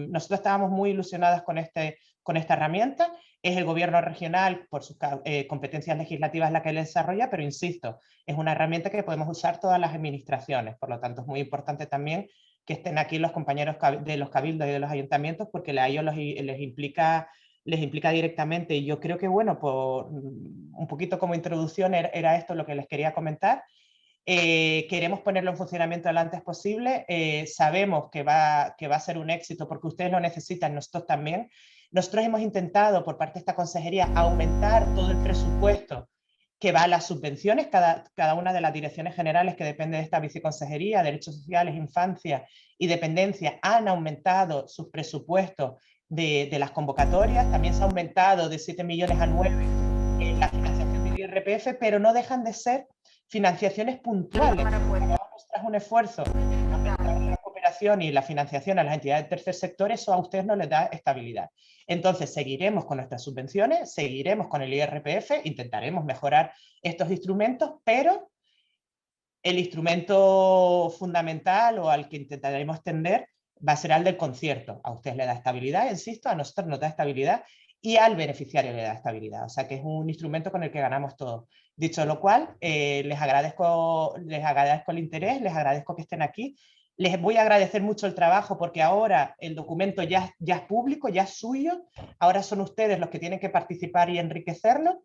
nosotros estábamos muy ilusionados con esta herramienta. Es el gobierno regional, por sus competencias legislativas, la que le desarrolla, pero insisto, es una herramienta que podemos usar todas las administraciones. Por lo tanto, es muy importante también que estén aquí los compañeros de los cabildos y de los ayuntamientos, porque a ellos les implica directamente. Y yo creo que, bueno, por un poquito como introducción era esto lo que les quería comentar. Queremos ponerlo en funcionamiento lo antes posible. Sabemos que va a ser un éxito porque ustedes lo necesitan, nosotros también. Nosotros hemos intentado, por parte de esta consejería, aumentar todo el presupuesto que va a las subvenciones. Cada una de las direcciones generales que depende de esta viceconsejería, Derechos Sociales, Infancia y Dependencia, han aumentado sus presupuestos de las convocatorias. También se ha aumentado de 7 millones a 9 la financiación del IRPF, pero no dejan de ser financiaciones puntuales. Tras un esfuerzo la cooperación y la financiación a las entidades del tercer sector, eso a ustedes no les da estabilidad. Entonces seguiremos con nuestras subvenciones, seguiremos con el IRPF, intentaremos mejorar estos instrumentos, pero el instrumento fundamental o al que intentaremos tender va a ser al del concierto. A ustedes le da estabilidad, insisto, a nosotros nos da estabilidad y al beneficiario le da estabilidad. O sea que es un instrumento con el que ganamos todos. Dicho lo cual, les agradezco el interés, les agradezco que estén aquí. Les voy a agradecer mucho el trabajo porque ahora el documento ya es público, ya es suyo. Ahora son ustedes los que tienen que participar y enriquecerlo.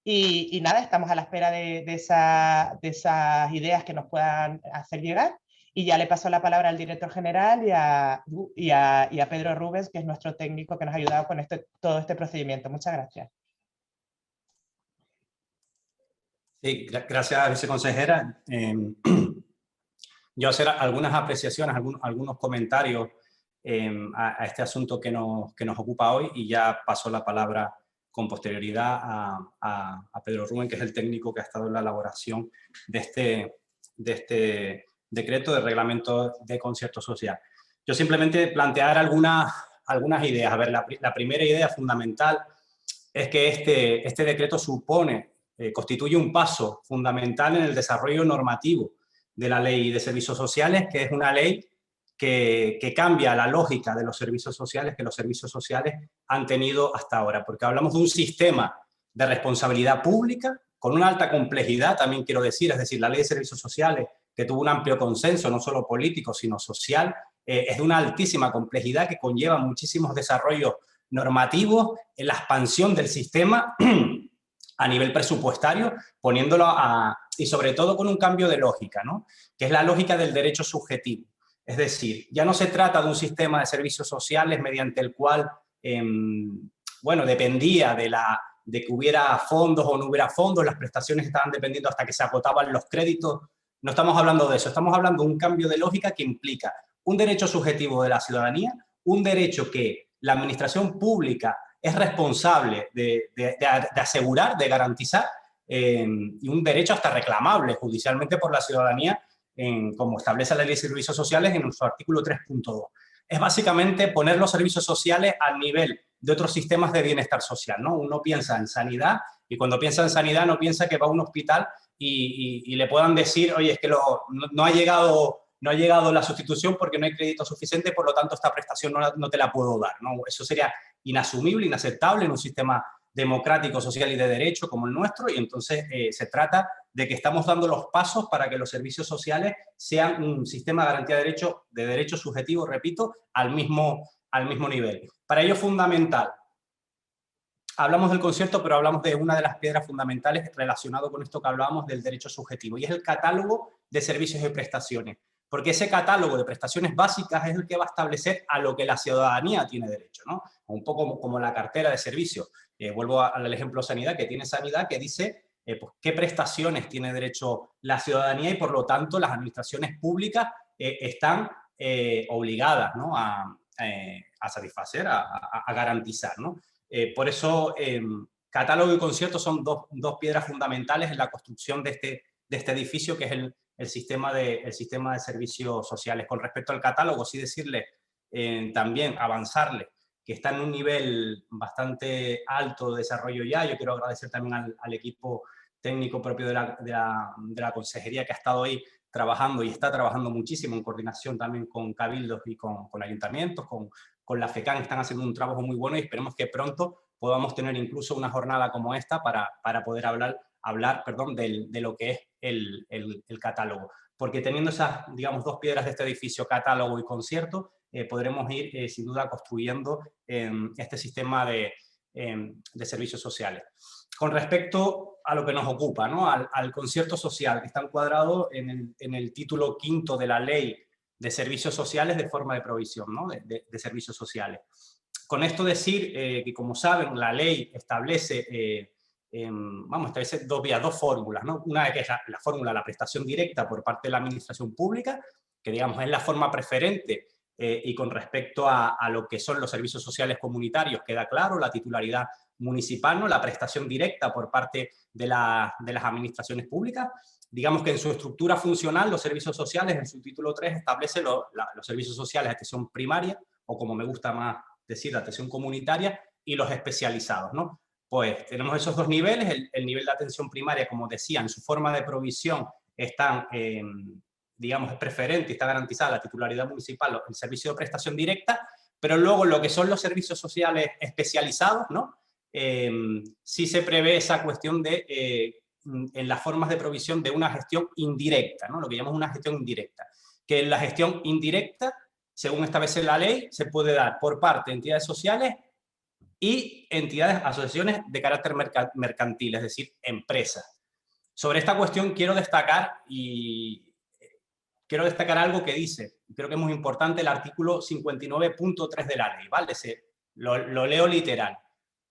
Y nada, estamos a la espera de esas ideas que nos puedan hacer llegar. Y ya le paso la palabra al director general y a Pedro Rubens, que es nuestro técnico que nos ha ayudado con todo este procedimiento. Muchas gracias. Sí, gracias, viceconsejera. Yo hacer algunas apreciaciones, algunos comentarios a este asunto que nos ocupa hoy y ya paso la palabra con posterioridad a Pedro Rubens, que es el técnico que ha estado en la elaboración de este decreto de reglamento de concierto social. Yo simplemente plantear algunas ideas. A ver, la primera idea fundamental es que este decreto constituye un paso fundamental en el desarrollo normativo de la Ley de Servicios Sociales, que es una ley que cambia la lógica de los servicios sociales que los servicios sociales han tenido hasta ahora, porque hablamos de un sistema de responsabilidad pública con una alta complejidad, también quiero decir, es decir, la Ley de Servicios Sociales, que tuvo un amplio consenso, no solo político, sino social, es de una altísima complejidad que conlleva muchísimos desarrollos normativos en la expansión del sistema a nivel presupuestario, poniéndolo y sobre todo con un cambio de lógica, ¿no? Que es la lógica del derecho subjetivo. Es decir, ya no se trata de un sistema de servicios sociales mediante el cual, bueno, dependía de que hubiera fondos o no hubiera fondos, las prestaciones estaban dependiendo hasta que se agotaban los créditos. No estamos hablando de eso, estamos hablando de un cambio de lógica que implica un derecho subjetivo de la ciudadanía, un derecho que la administración pública es responsable de asegurar, de garantizar, y un derecho hasta reclamable judicialmente por la ciudadanía, como establece la Ley de Servicios Sociales en su artículo 3.2. Es básicamente poner los servicios sociales al nivel de otros sistemas de bienestar social, ¿no? Uno piensa en sanidad y cuando piensa en sanidad no piensa que va a un hospital y le puedan decir, oye, es que no ha llegado la sustitución porque no hay crédito suficiente, por lo tanto esta prestación no te la puedo dar, ¿no? Eso sería inasumible, inaceptable en un sistema democrático, social y de derecho como el nuestro, y entonces se trata de que estamos dando los pasos para que los servicios sociales sean un sistema de garantía de derecho subjetivo, repito, al mismo nivel. Para ello es fundamental. Hablamos del concierto, pero hablamos de una de las piedras fundamentales relacionado con esto que hablábamos del derecho subjetivo, y es el catálogo de servicios y prestaciones. Porque ese catálogo de prestaciones básicas es el que va a establecer a lo que la ciudadanía tiene derecho, ¿no? Un poco como la cartera de servicios. Vuelvo al ejemplo sanidad, que tiene sanidad, que dice pues, qué prestaciones tiene derecho la ciudadanía y, por lo tanto, las administraciones públicas están obligadas, ¿no? a satisfacer, a garantizar, ¿no? Por eso, catálogo y concierto son dos piedras fundamentales en la construcción de este edificio, que es el sistema de servicios sociales. Con respecto al catálogo, sí decirle también, avanzarle, que está en un nivel bastante alto de desarrollo ya. Yo quiero agradecer también al equipo técnico propio de la consejería que ha estado ahí trabajando y está trabajando muchísimo en coordinación también con cabildos y con ayuntamientos, con la FECAN, están haciendo un trabajo muy bueno y esperemos que pronto podamos tener incluso una jornada como esta para poder hablar de lo que es el catálogo. Porque teniendo esas, digamos, dos piedras de este edificio, catálogo y concierto, podremos ir sin duda construyendo este sistema de servicios sociales. Con respecto a lo que nos ocupa, ¿no? al concierto social, que está encuadrado en el título 5º de la Ley de Servicios Sociales de forma de provisión, ¿no? de servicios sociales. Con esto decir que, como saben, la ley establece, establece dos fórmulas, ¿no? Una que es la fórmula de la prestación directa por parte de la administración pública, que digamos es la forma preferente y con respecto a lo que son los servicios sociales comunitarios, queda claro, la titularidad municipal, ¿no? La prestación directa por parte de las administraciones públicas. Digamos que en su estructura funcional, los servicios sociales, en su título 3, establece los servicios sociales de atención primaria, o como me gusta más decir, la atención comunitaria, y los especializados, ¿no? Pues tenemos esos dos niveles. El nivel de atención primaria, como decía, en su forma de provisión están, digamos, es preferente y está garantizada la titularidad municipal, el servicio de prestación directa, pero luego lo que son los servicios sociales especializados, ¿no? Sí se prevé esa cuestión de, en las formas de provisión, de una gestión indirecta, ¿no? Lo que llamamos una gestión indirecta. Que la gestión indirecta, según establece la ley, se puede dar por parte de entidades sociales y entidades, asociaciones de carácter mercantil, es decir, empresas. Sobre esta cuestión quiero destacar algo que dice, creo que es muy importante, el artículo 59.3 de la ley, ¿vale? Lo leo literal.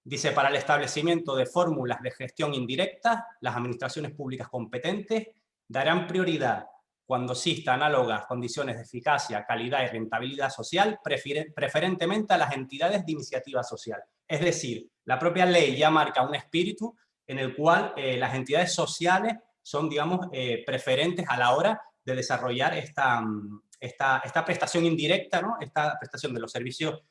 Dice, para el establecimiento de fórmulas de gestión indirecta, las administraciones públicas competentes darán prioridad cuando exista análogas condiciones de eficacia, calidad y rentabilidad social, preferentemente a las entidades de iniciativa social. Es decir, la propia ley ya marca un espíritu en el cual las entidades sociales son, digamos, preferentes a la hora de desarrollar esta prestación indirecta, ¿no? Esta prestación de los servicios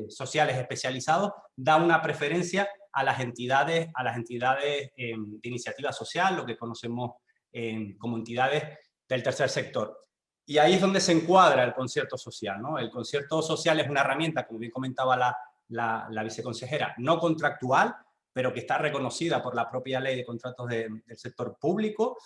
sociales especializados, da una preferencia a las entidades de iniciativa social, lo que conocemos como entidades del tercer sector. Y ahí es donde se encuadra el concierto social, ¿no? El concierto social es una herramienta, como bien comentaba la viceconsejera, no contractual, pero que está reconocida por la propia ley de contratos del sector público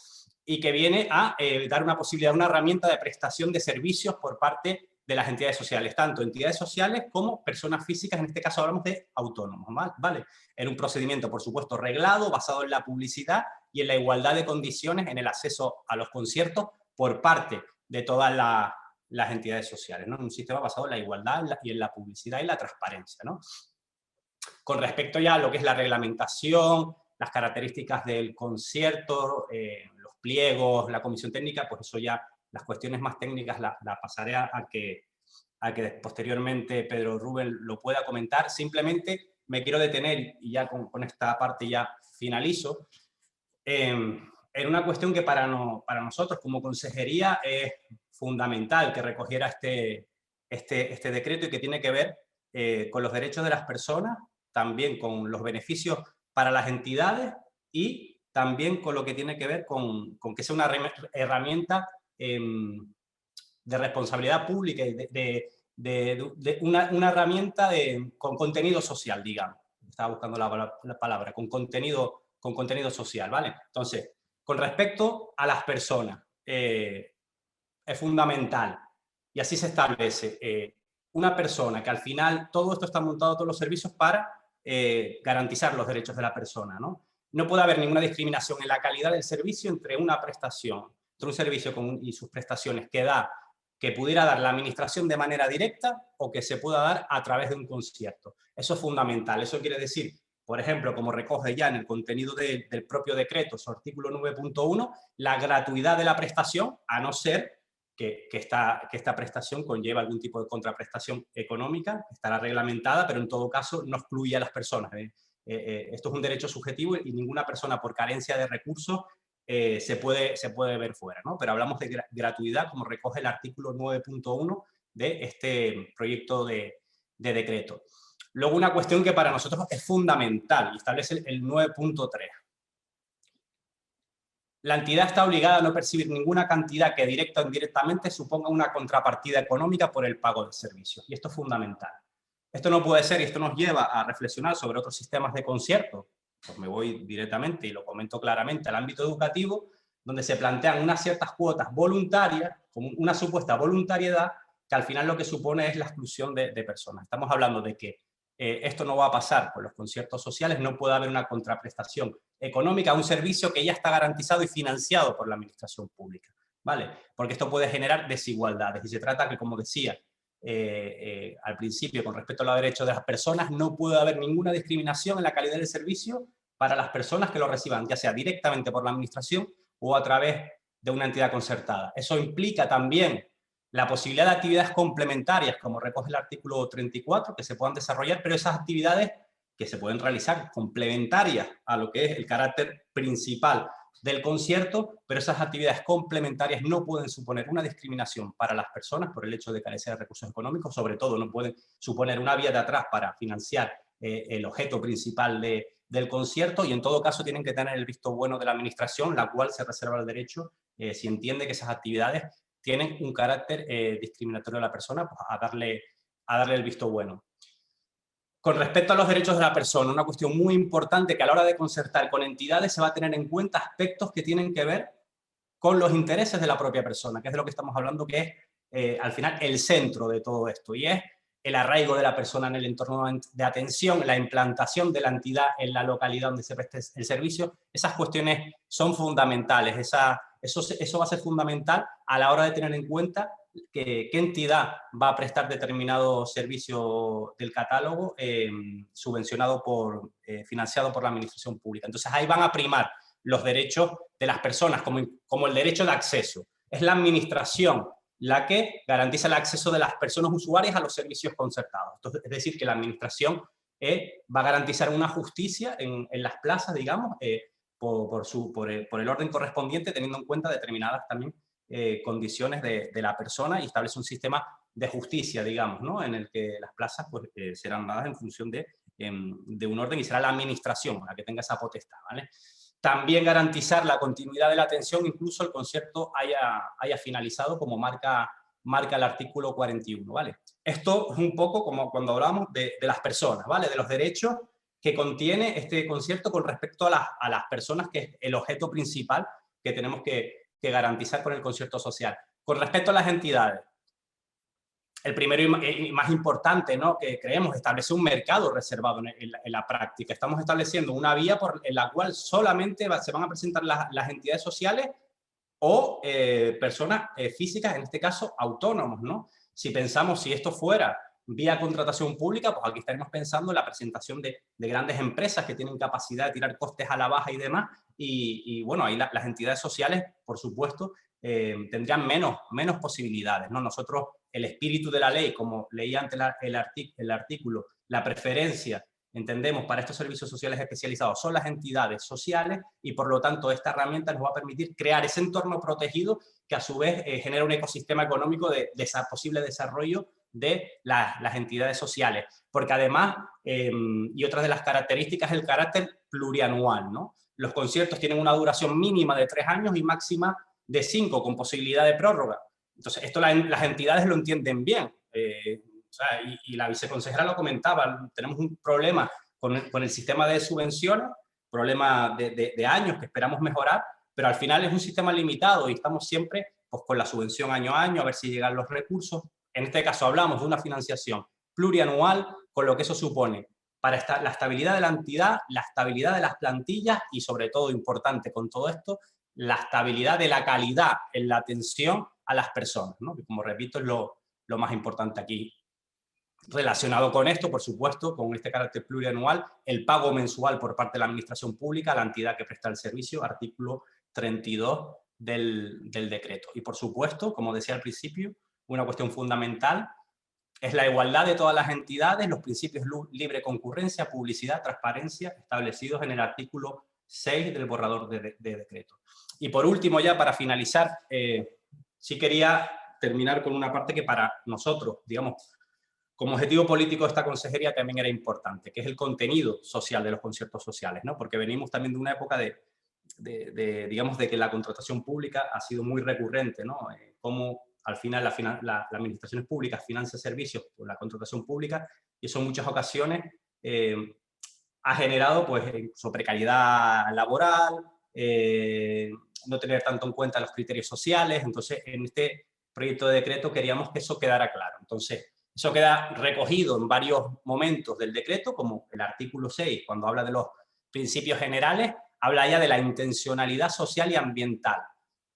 y que viene a dar una posibilidad, una herramienta de prestación de servicios por parte de las entidades sociales, tanto entidades sociales como personas físicas, en este caso hablamos de autónomos, ¿vale? En un procedimiento, por supuesto, reglado, basado en la publicidad y en la igualdad de condiciones en el acceso a los conciertos por parte de todas las entidades sociales, ¿no? Un sistema basado en la igualdad y en la publicidad y la transparencia, ¿no? Con respecto ya a lo que es la reglamentación, las características del concierto, los pliegos, la comisión técnica, pues eso ya, las cuestiones más técnicas las pasaré a que posteriormente Pedro Rubén lo pueda comentar. Simplemente me quiero detener, y ya con esta parte ya finalizo, en una cuestión que para nosotros como consejería es fundamental que recogiera este decreto y que tiene que ver con los derechos de las personas, también con los beneficios para las entidades y también con lo que tiene que ver con que sea una herramienta de responsabilidad pública y una herramienta con contenido social, digamos. Estaba buscando la palabra, con contenido social, ¿vale? Entonces, con respecto a las personas, es fundamental, y así se establece, una persona que al final todo esto está montado, todos los servicios para garantizar los derechos de la persona, ¿no? No puede haber ninguna discriminación en la calidad del servicio entre una prestación, entre un servicio y sus prestaciones que pudiera dar la administración de manera directa o que se pueda dar a través de un concierto. Eso es fundamental. Eso quiere decir, por ejemplo, como recoge ya en el contenido del propio decreto, su artículo 9.1, la gratuidad de la prestación, a no ser que esta prestación conlleva algún tipo de contraprestación económica, estará reglamentada, pero en todo caso no excluye a las personas. Esto es un derecho subjetivo y ninguna persona por carencia de recursos se puede ver fuera, ¿no? Pero hablamos de gratuidad, como recoge el artículo 9.1 de este proyecto de decreto. Luego, una cuestión que para nosotros es fundamental y establece el 9.3. la entidad está obligada a no percibir ninguna cantidad que directa o indirectamente suponga una contrapartida económica por el pago del servicio. Y esto es fundamental. Esto no puede ser, y esto nos lleva a reflexionar sobre otros sistemas de concierto. Pues me voy directamente y lo comento claramente al ámbito educativo, donde se plantean unas ciertas cuotas voluntarias, como una supuesta voluntariedad, que al final lo que supone es la exclusión de personas. Estamos hablando de que esto no va a pasar con los conciertos sociales, no puede haber una contraprestación económica a un servicio que ya está garantizado y financiado por la administración pública, ¿vale? Porque esto puede generar desigualdades y se trata que, como decía al principio, con respecto a los derechos de las personas, no puede haber ninguna discriminación en la calidad del servicio para las personas que lo reciban, ya sea directamente por la administración o a través de una entidad concertada. Eso implica también la posibilidad de actividades complementarias, como recoge el artículo 34, que se puedan desarrollar, pero esas actividades que se pueden realizar complementarias a lo que es el carácter principal del concierto, pero esas actividades complementarias no pueden suponer una discriminación para las personas por el hecho de carecer de recursos económicos, sobre todo no pueden suponer una vía de atrás para financiar el objeto principal del concierto, y en todo caso tienen que tener el visto bueno de la administración, la cual se reserva el derecho, si entiende que esas actividades tienen un carácter discriminatorio a la persona, pues a darle el visto bueno. Con respecto a los derechos de la persona, una cuestión muy importante que a la hora de concertar con entidades se va a tener en cuenta aspectos que tienen que ver con los intereses de la propia persona, que es de lo que estamos hablando, que es al final el centro de todo esto, y es el arraigo de la persona en el entorno de atención, la implantación de la entidad en la localidad donde se preste el servicio. Esas cuestiones son fundamentales, eso va a ser fundamental a la hora de tener en cuenta qué entidad va a prestar determinado servicio del catálogo subvencionado financiado por la administración pública. Entonces ahí van a primar los derechos de las personas, como el derecho de acceso. Es la administración la que garantiza el acceso de las personas usuarias a los servicios concertados. Entonces, es decir, que la administración va a garantizar una justicia en las plazas, digamos, por el orden correspondiente, teniendo en cuenta determinadas también condiciones de la persona, y establece un sistema de justicia, digamos, ¿no? En el que las plazas pues, serán dadas en función de un orden, y será la administración la que tenga esa potestad, ¿vale? También garantizar la continuidad de la atención, incluso el concierto haya finalizado, como marca el artículo 41, ¿vale? Esto es un poco como cuando hablamos de las personas, ¿vale? De los derechos que contiene este concierto con respecto a las personas, que es el objeto principal que tenemos que garantizar con el concierto social. Con respecto a las entidades, el primero y más importante, ¿no?, que creemos, establece un mercado reservado en la práctica. Estamos estableciendo una vía en la cual solamente se van a presentar las entidades sociales o personas físicas, en este caso autónomos, ¿no? Si esto fuera vía contratación pública, pues aquí estaremos pensando en la presentación de grandes empresas que tienen capacidad de tirar costes a la baja y demás, y bueno, ahí las entidades sociales, por supuesto, tendrían menos posibilidades, ¿no? Nosotros, el espíritu de la ley, como leía antes el artículo, la preferencia, entendemos, para estos servicios sociales especializados son las entidades sociales, y por lo tanto esta herramienta nos va a permitir crear ese entorno protegido que a su vez genera un ecosistema económico de posible desarrollo de las entidades sociales. Porque además, y otra de las características, es el carácter plurianual, ¿no? Los conciertos tienen una duración mínima de 3 años y máxima de 5, con posibilidad de prórroga. Entonces, esto las entidades lo entienden bien. O sea, y la viceconsejera lo comentaba, tenemos un problema con el sistema de subvenciones, problema de años que esperamos mejorar, pero al final es un sistema limitado y estamos siempre pues, con la subvención año a año, a ver si llegan los recursos. En este caso hablamos de una financiación plurianual, con lo que eso supone para la estabilidad de la entidad, la estabilidad de las plantillas y, sobre todo, importante con todo esto, la estabilidad de la calidad en la atención a las personas, ¿no? Que, como repito, es lo más importante aquí. Relacionado con esto, por supuesto, con este carácter plurianual, el pago mensual por parte de la administración pública a la entidad que presta el servicio, artículo 32 del decreto. Y, por supuesto, como decía al principio, una cuestión fundamental es la igualdad de todas las entidades, los principios libre concurrencia, publicidad, transparencia, establecidos en el artículo 6 del borrador de decreto. Y por último, ya para finalizar, sí quería terminar con una parte que para nosotros, digamos, como objetivo político de esta consejería también era importante, que es el contenido social de los conciertos sociales, ¿no? Porque venimos también de una época de digamos, de que la contratación pública ha sido muy recurrente, ¿no? Cómo al final las administraciones públicas financian servicios por la contratación pública, y eso en muchas ocasiones ha generado pues incluso precariedad laboral, no tener tanto en cuenta los criterios sociales. Entonces, en este proyecto de decreto queríamos que eso quedara claro. Entonces, eso queda recogido en varios momentos del decreto, como el artículo 6, cuando habla de los principios generales, habla ya de la intencionalidad social y ambiental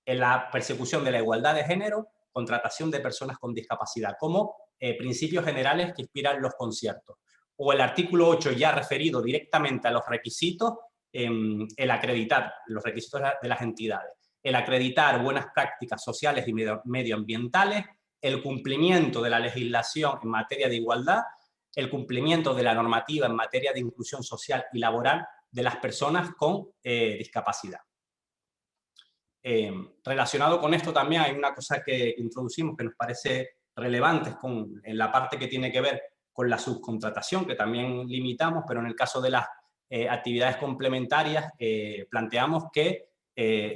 en la persecución de la igualdad de género, contratación de personas con discapacidad, como principios generales que inspiran los conciertos. O el artículo 8, ya referido directamente a los requisitos, el acreditar los requisitos de las entidades, el acreditar buenas prácticas sociales y medioambientales, el cumplimiento de la legislación en materia de igualdad, el cumplimiento de la normativa en materia de inclusión social y laboral de las personas con discapacidad. Relacionado con esto también hay una cosa que introducimos que nos parece relevante en la parte que tiene que ver con la subcontratación, que también limitamos, pero en el caso de las actividades complementarias planteamos que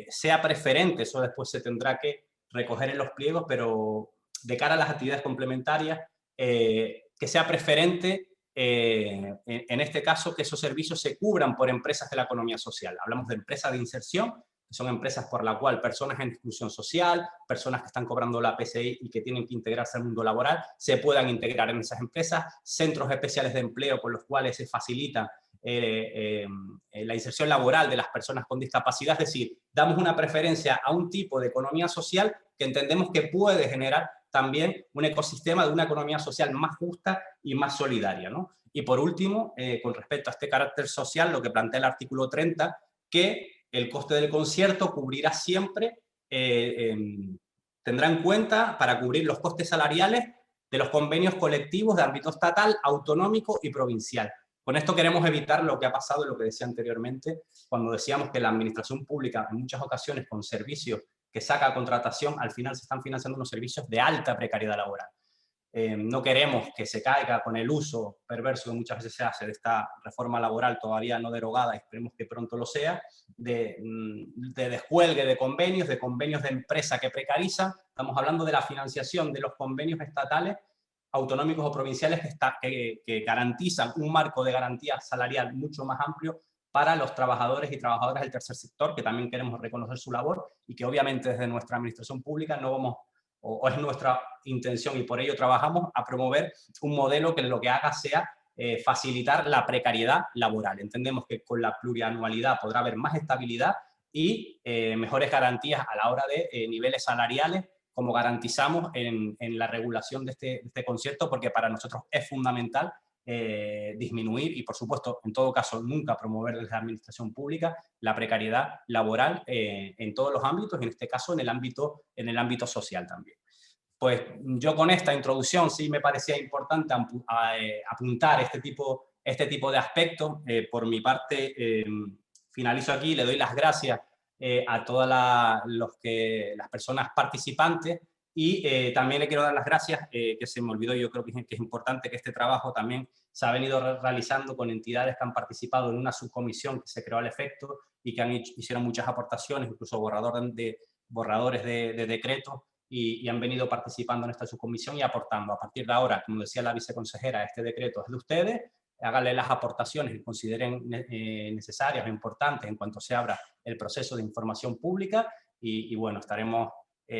sea preferente, eso después se tendrá que recoger en los pliegos, pero de cara a las actividades complementarias, que sea preferente en este caso que esos servicios se cubran por empresas de la economía social. Hablamos de empresas de inserción, que son empresas por la cual personas en exclusión social, personas que están cobrando la PCI y que tienen que integrarse al mundo laboral, se puedan integrar en esas empresas, centros especiales de empleo con los cuales se facilita la inserción laboral de las personas con discapacidad. Es decir, damos una preferencia a un tipo de economía social que entendemos que puede generar también un ecosistema de una economía social más justa y más solidaria, ¿no? Y por último, con respecto a este carácter social, lo que plantea el artículo 30, que el coste del concierto cubrirá siempre, tendrá en cuenta para cubrir los costes salariales de los convenios colectivos de ámbito estatal, autonómico y provincial. Con esto queremos evitar lo que ha pasado y lo que decía anteriormente, cuando decíamos que la administración pública en muchas ocasiones con servicios que saca a contratación, al final se están financiando unos servicios de alta precariedad laboral. No queremos que se caiga con el uso perverso que muchas veces se hace de esta reforma laboral todavía no derogada, y esperemos que pronto lo sea, de descuelgue de convenios de empresa que precarizan. Estamos hablando de la financiación de los convenios estatales, autonómicos o provinciales que garantizan un marco de garantía salarial mucho más amplio para los trabajadores y trabajadoras del tercer sector, que también queremos reconocer su labor y que obviamente desde nuestra administración pública no vamos, o es nuestra intención y por ello trabajamos a promover un modelo que lo que haga sea facilitar la precariedad laboral. Entendemos que con la plurianualidad podrá haber más estabilidad y mejores garantías a la hora de niveles salariales, como garantizamos en la regulación de este concierto, porque para nosotros es fundamental disminuir y, por supuesto, en todo caso, nunca promover desde la administración pública la precariedad laboral en todos los ámbitos, y en este caso en el ámbito social también. Pues yo con esta introducción sí me parecía importante apuntar este tipo de aspectos. Por mi parte, finalizo aquí, le doy las gracias a todas las personas participantes y también le quiero dar las gracias, que se me olvidó, yo creo que es importante que este trabajo también se ha venido realizando con entidades que han participado en una subcomisión que se creó al efecto y que hicieron muchas aportaciones, incluso borradores de decretos, y han venido participando en esta subcomisión y aportando. A partir de ahora, como decía la viceconsejera, este decreto es de ustedes, háganle las aportaciones que consideren necesarias o importantes en cuanto se abra el proceso de información pública y bueno, estaremos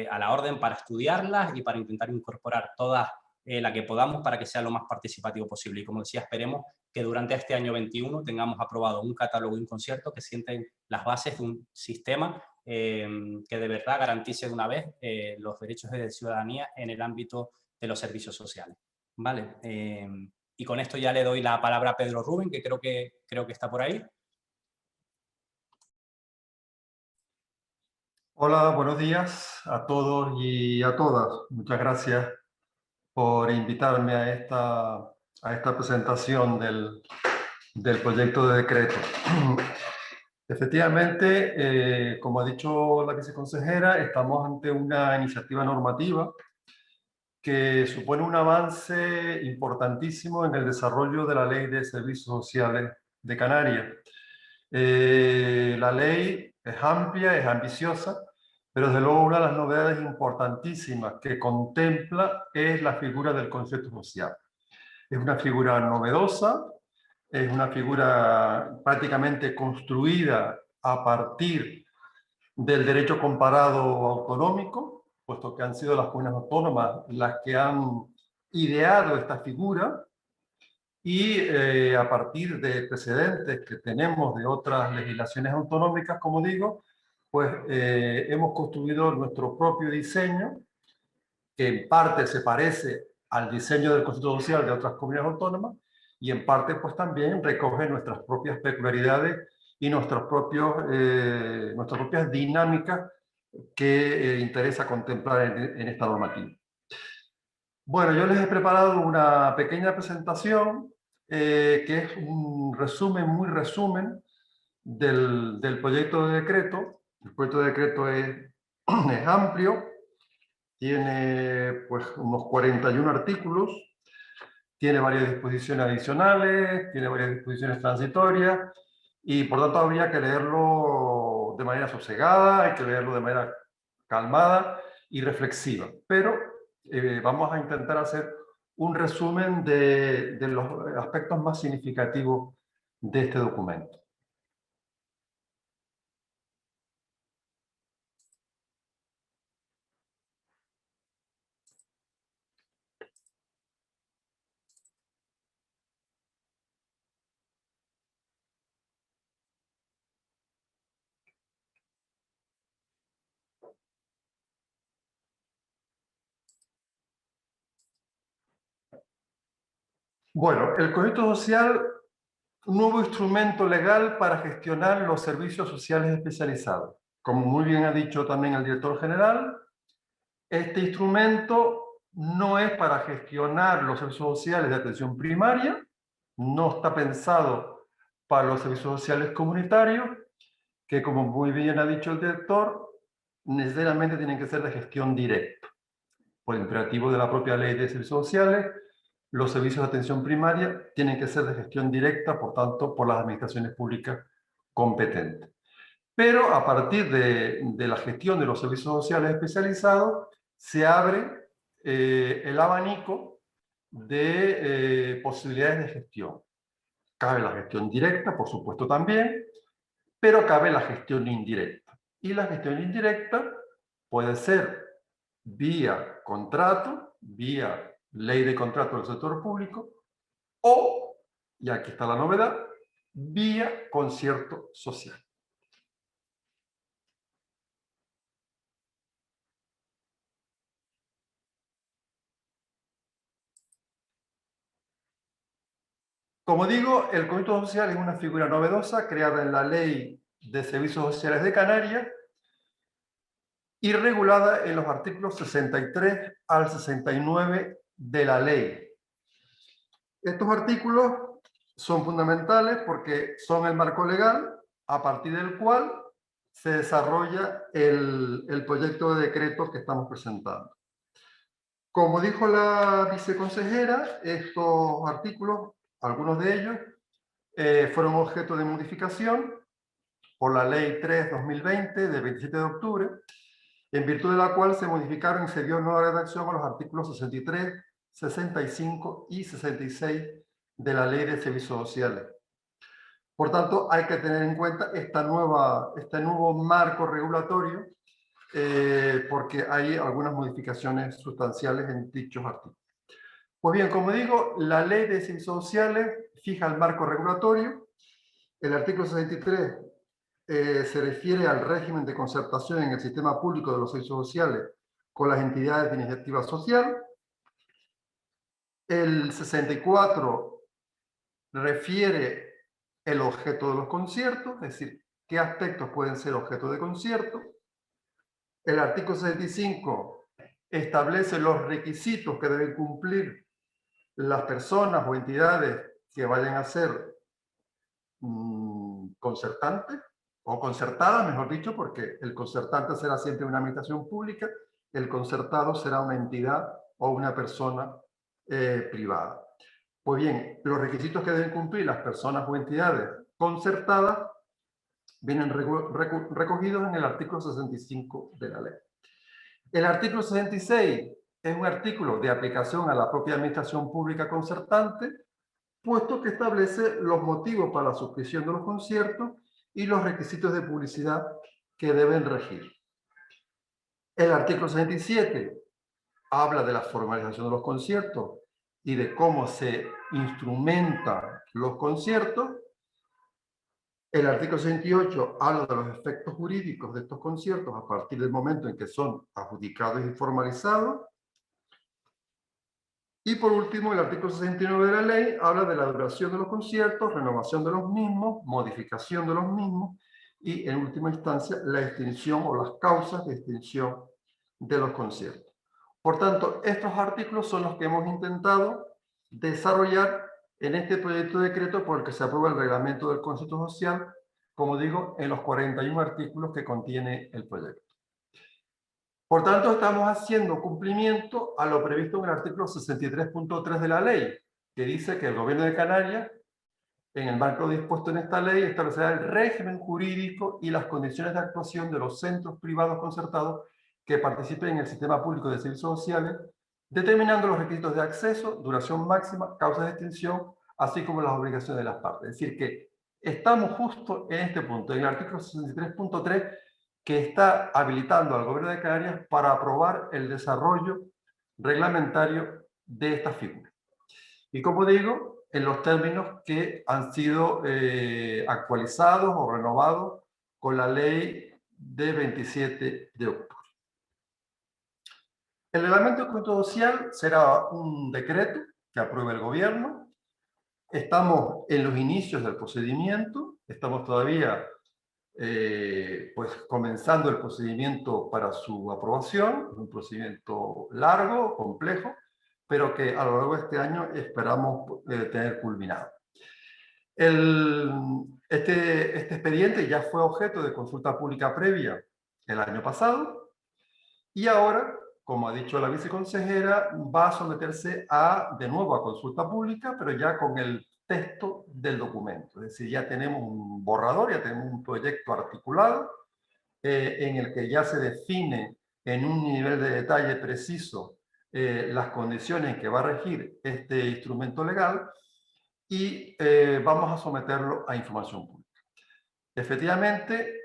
a la orden para estudiarlas y para intentar incorporar todas la que podamos para que sea lo más participativo posible. Y como decía, esperemos que durante este año 21 tengamos aprobado un catálogo y un concierto que sienten las bases de un sistema que de verdad garantice de una vez los derechos de ciudadanía en el ámbito de los servicios sociales. ¿Vale? Y con esto ya le doy la palabra a Pedro Rubén, que creo que está por ahí. Hola, buenos días a todos y a todas. Muchas gracias por invitarme a esta presentación del proyecto de decreto. Efectivamente, como ha dicho la viceconsejera, estamos ante una iniciativa normativa que supone un avance importantísimo en el desarrollo de la Ley de Servicios Sociales de Canarias. La ley es amplia, es ambiciosa, pero desde luego una de las novedades importantísimas que contempla es la figura del concepto social. Es una figura novedosa, es una figura prácticamente construida a partir del derecho comparado autonómico, puesto que han sido las comunidades autónomas las que han ideado esta figura, y a partir de precedentes que tenemos de otras legislaciones autonómicas, como digo, pues hemos construido nuestro propio diseño, que en parte se parece al diseño del Constituto Social de otras comunidades autónomas, y en parte pues también recoge nuestras propias peculiaridades y nuestras propias dinámicas que interesa contemplar en esta normativa. Bueno, yo les he preparado una pequeña presentación que es un resumen, muy resumen, del proyecto de decreto. El proyecto de decreto es amplio, tiene pues unos 41 artículos, tiene varias disposiciones adicionales, tiene varias disposiciones transitorias, y por tanto habría que leerlo de manera sosegada, hay que leerlo de manera calmada y reflexiva. Pero vamos a intentar hacer un resumen de los aspectos más significativos de este documento. Bueno, el Concepto Social, un nuevo instrumento legal para gestionar los servicios sociales especializados. Como muy bien ha dicho también el director general, este instrumento no es para gestionar los servicios sociales de atención primaria, no está pensado para los servicios sociales comunitarios, que como muy bien ha dicho el director, necesariamente tienen que ser de gestión directa. Por imperativo de la propia ley de servicios sociales, los servicios de atención primaria tienen que ser de gestión directa, por tanto, por las administraciones públicas competentes. Pero a partir de la gestión de los servicios sociales especializados, se abre el abanico de posibilidades de gestión. Cabe la gestión directa, por supuesto también, pero cabe la gestión indirecta. Y la gestión indirecta puede ser vía contrato, vía ley de contrato del sector público, o, y aquí está la novedad, vía concierto social. Como digo, el concepto social es una figura novedosa creada en la Ley de Servicios Sociales de Canarias y regulada en los artículos 63 al 69 de la ley. Estos artículos son fundamentales porque son el marco legal a partir del cual se desarrolla el proyecto de decreto que estamos presentando. Como dijo la viceconsejera, estos artículos, algunos de ellos, fueron objeto de modificación por la Ley 3/2020 del 27 de octubre, en virtud de la cual se modificaron y se dio nueva redacción a los artículos 63, 65 y 66 de la Ley de Servicios Sociales. Por tanto, hay que tener en cuenta este nuevo marco regulatorio porque hay algunas modificaciones sustanciales en dichos artículos. Pues bien, como digo, la Ley de Servicios Sociales fija el marco regulatorio. El artículo 63 se refiere al régimen de concertación en el sistema público de los servicios sociales con las entidades de iniciativa social. El 64 refiere el objeto de los conciertos, es decir, qué aspectos pueden ser objeto de concierto. El artículo 65 establece los requisitos que deben cumplir las personas o entidades que vayan a ser concertantes o concertadas, mejor dicho, porque el concertante será siempre una administración pública, el concertado será una entidad o una persona privada. Pues bien, los requisitos que deben cumplir las personas o entidades concertadas vienen recogidos en el artículo 65 de la ley. El artículo 66 es un artículo de aplicación a la propia administración pública concertante, puesto que establece los motivos para la suscripción de los conciertos y los requisitos de publicidad que deben regir. El artículo 67 habla de la formalización de los conciertos y de cómo se instrumentan los conciertos. El artículo 68 habla de los efectos jurídicos de estos conciertos a partir del momento en que son adjudicados y formalizados. Y por último, el artículo 69 de la ley habla de la duración de los conciertos, renovación de los mismos, modificación de los mismos y, en última instancia, la extinción o las causas de extinción de los conciertos. Por tanto, estos artículos son los que hemos intentado desarrollar en este proyecto de decreto por el que se aprueba el reglamento del concierto social, como digo, en los 41 artículos que contiene el proyecto. Por tanto, estamos haciendo cumplimiento a lo previsto en el artículo 63.3 de la ley, que dice que el Gobierno de Canarias, en el marco dispuesto en esta ley, establecerá el régimen jurídico y las condiciones de actuación de los centros privados concertados que participen en el sistema público de servicios sociales, determinando los requisitos de acceso, duración máxima, causas de extinción, así como las obligaciones de las partes. Es decir, que estamos justo en este punto, en el artículo 63.3, que está habilitando al Gobierno de Canarias para aprobar el desarrollo reglamentario de esta figura. Y como digo, en los términos que han sido actualizados o renovados con la ley de 27 de octubre. El reglamento de concierto social será un decreto que apruebe el Gobierno. Estamos en los inicios del procedimiento, estamos todavía pues comenzando el procedimiento para su aprobación, un procedimiento largo, complejo, pero que a lo largo de este año esperamos tener culminado. Este expediente ya fue objeto de consulta pública previa el año pasado y ahora, como ha dicho la viceconsejera, va a someterse de nuevo a consulta pública, pero ya con el texto del documento. Es decir, ya tenemos un borrador, ya tenemos un proyecto articulado en el que ya se define en un nivel de detalle preciso las condiciones en que va a regir este instrumento legal y vamos a someterlo a información pública. Efectivamente,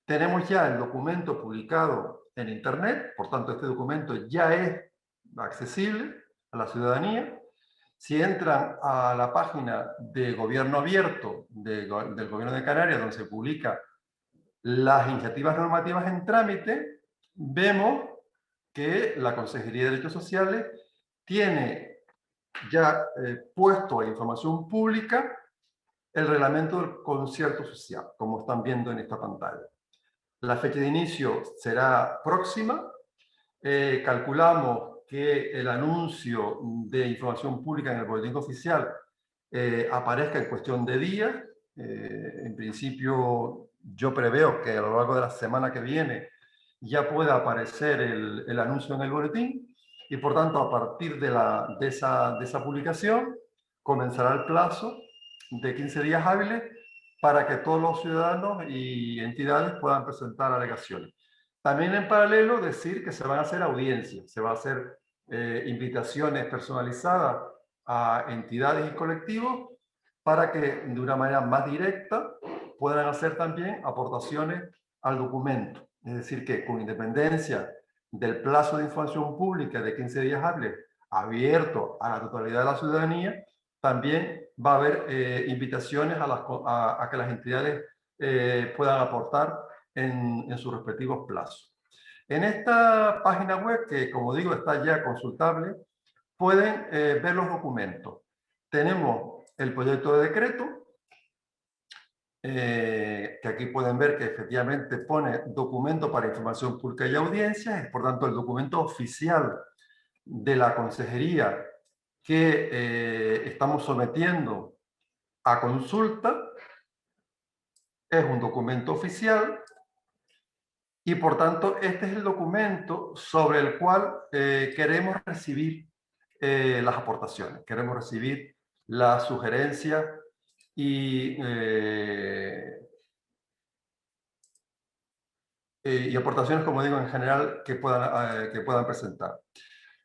tenemos ya el documento publicado en Internet, por tanto este documento ya es accesible a la ciudadanía. Si entran a la página de Gobierno Abierto del Gobierno de Canarias, donde se publican las iniciativas normativas en trámite, vemos que la Consejería de Derechos Sociales tiene ya puesto a información pública el reglamento del concierto social, como están viendo en esta pantalla. La fecha de inicio será próxima. Calculamos que el anuncio de información pública en el boletín oficial aparezca en cuestión de días. En principio, yo preveo que a lo largo de la semana que viene ya pueda aparecer el anuncio en el boletín y, por tanto, a partir de esa publicación comenzará el plazo de 15 días hábiles para que todos los ciudadanos y entidades puedan presentar alegaciones. También en paralelo decir que se van a hacer audiencias, se va a hacer invitaciones personalizadas a entidades y colectivos para que de una manera más directa puedan hacer también aportaciones al documento. Es decir, que con independencia del plazo de información pública de 15 días hábiles abierto a la totalidad de la ciudadanía, también va a haber invitaciones a que las entidades puedan aportar en sus respectivos plazos. En esta página web, que como digo está ya consultable, pueden ver los documentos. Tenemos el proyecto de decreto, que aquí pueden ver que efectivamente pone documento para información pública y audiencias, es por tanto el documento oficial de la Consejería que estamos sometiendo a consulta. Es un documento oficial y por tanto este es el documento sobre el cual queremos recibir las aportaciones, queremos recibir las sugerencias y y aportaciones, como digo, en general que puedan presentar.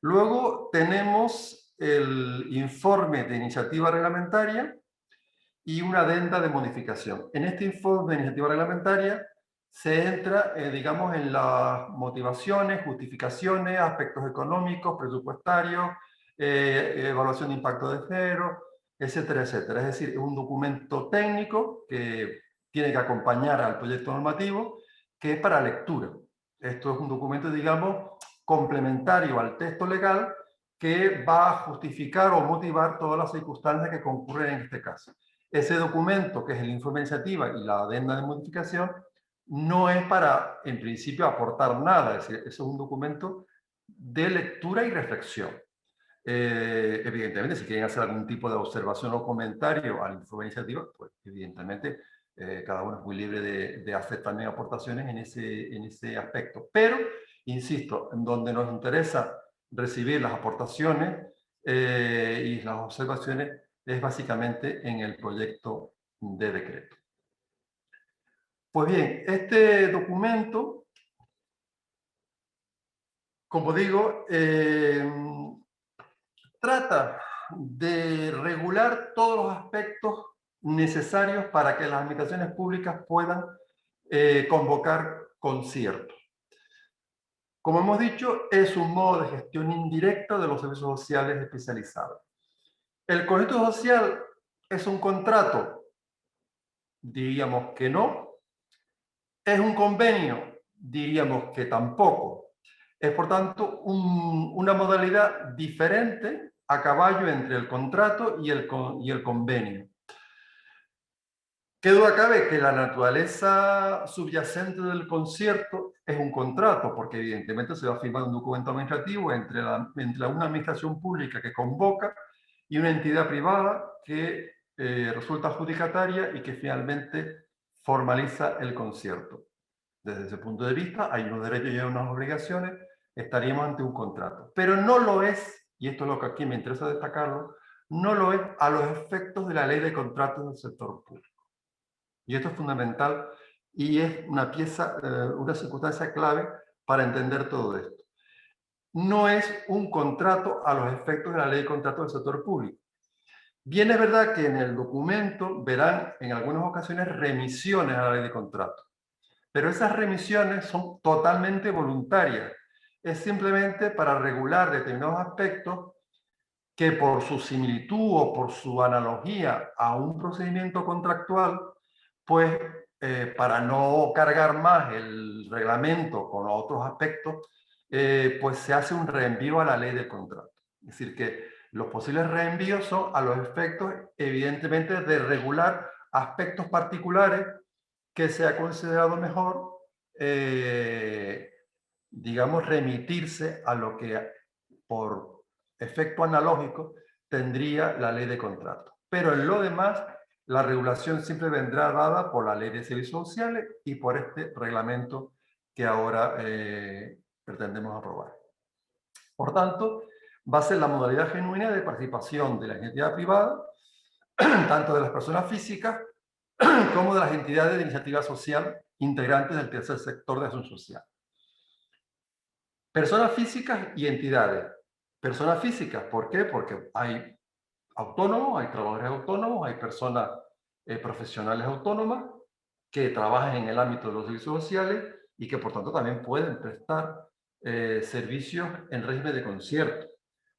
Luego tenemos el informe de iniciativa reglamentaria y una adenda de modificación. En este informe de iniciativa reglamentaria se entra, digamos, en las motivaciones, justificaciones, aspectos económicos, presupuestarios, evaluación de impacto de género, etcétera, etcétera. Es decir, es un documento técnico que tiene que acompañar al proyecto normativo, que es para lectura. Esto es un documento, digamos, complementario al texto legal que va a justificar o motivar todas las circunstancias que concurren en este caso. Ese documento, que es el informe de iniciativa y la adenda de modificación, no es para, en principio, aportar nada. Es decir, es un documento de lectura y reflexión. Evidentemente, si quieren hacer algún tipo de observación o comentario al informe de iniciativa, pues evidentemente cada uno es muy libre de hacer también aportaciones en ese aspecto. Pero, insisto, en donde nos interesa recibir las aportaciones y las observaciones es básicamente en el proyecto de decreto. Pues bien, este documento, como digo, trata de regular todos los aspectos necesarios para que las administraciones públicas puedan convocar conciertos. Como hemos dicho, es un modo de gestión indirecta de los servicios sociales especializados. ¿El contrato social es un contrato? Diríamos que no. ¿Es un convenio? Diríamos que tampoco. Es, por tanto, una modalidad diferente a caballo entre el contrato y el convenio. ¿Qué duda cabe? Que la naturaleza subyacente del concierto es un contrato, porque evidentemente se va a firmar un documento administrativo entre una administración pública que convoca y una entidad privada que resulta adjudicataria y que finalmente formaliza el concierto. Desde ese punto de vista, hay unos derechos y unas obligaciones, estaríamos ante un contrato. Pero no lo es, y esto es lo que aquí me interesa destacarlo, no lo es a los efectos de la ley de contratos del sector público. Y esto es fundamental y es una pieza, una circunstancia clave para entender todo esto. No es un contrato a los efectos de la ley de contratos del sector público. Bien es verdad que en el documento verán en algunas ocasiones remisiones a la ley de contratos, pero esas remisiones son totalmente voluntarias. Es simplemente para regular determinados aspectos que por su similitud o por su analogía a un procedimiento contractual, pues para no cargar más el reglamento con otros aspectos, pues se hace un reenvío a la ley del contrato. Es decir, que los posibles reenvíos son a los efectos, evidentemente, de regular aspectos particulares que se ha considerado mejor, digamos, remitirse a lo que por efecto analógico tendría la ley de contrato. Pero en lo demás, la regulación siempre vendrá dada por la ley de servicios sociales y por este reglamento que ahora pretendemos aprobar. Por tanto, va a ser la modalidad genuina de participación de la iniciativa privada, tanto de las personas físicas como de las entidades de iniciativa social integrantes del tercer sector de acción social. Personas físicas y entidades. Personas físicas, ¿por qué? Porque hay autónomos, hay trabajadores autónomos, hay personas profesionales autónomas que trabajan en el ámbito de los servicios sociales y que por tanto también pueden prestar servicios en régimen de concierto.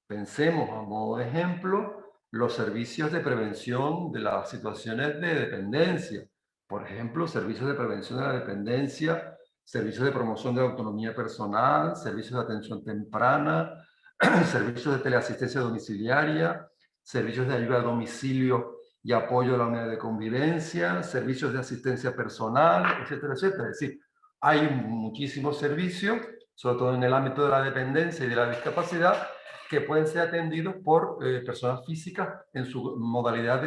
Pensemos a modo de ejemplo los servicios de prevención de las situaciones de dependencia. Por ejemplo, servicios de prevención de la dependencia, servicios de promoción de la autonomía personal, servicios de atención temprana, servicios de teleasistencia domiciliaria, servicios de ayuda a domicilio y apoyo a la unidad de convivencia, servicios de asistencia personal, etcétera, etcétera. Es decir, hay muchísimos servicios, sobre todo en el ámbito de la dependencia y de la discapacidad, que pueden ser atendidos por personas físicas en su modalidad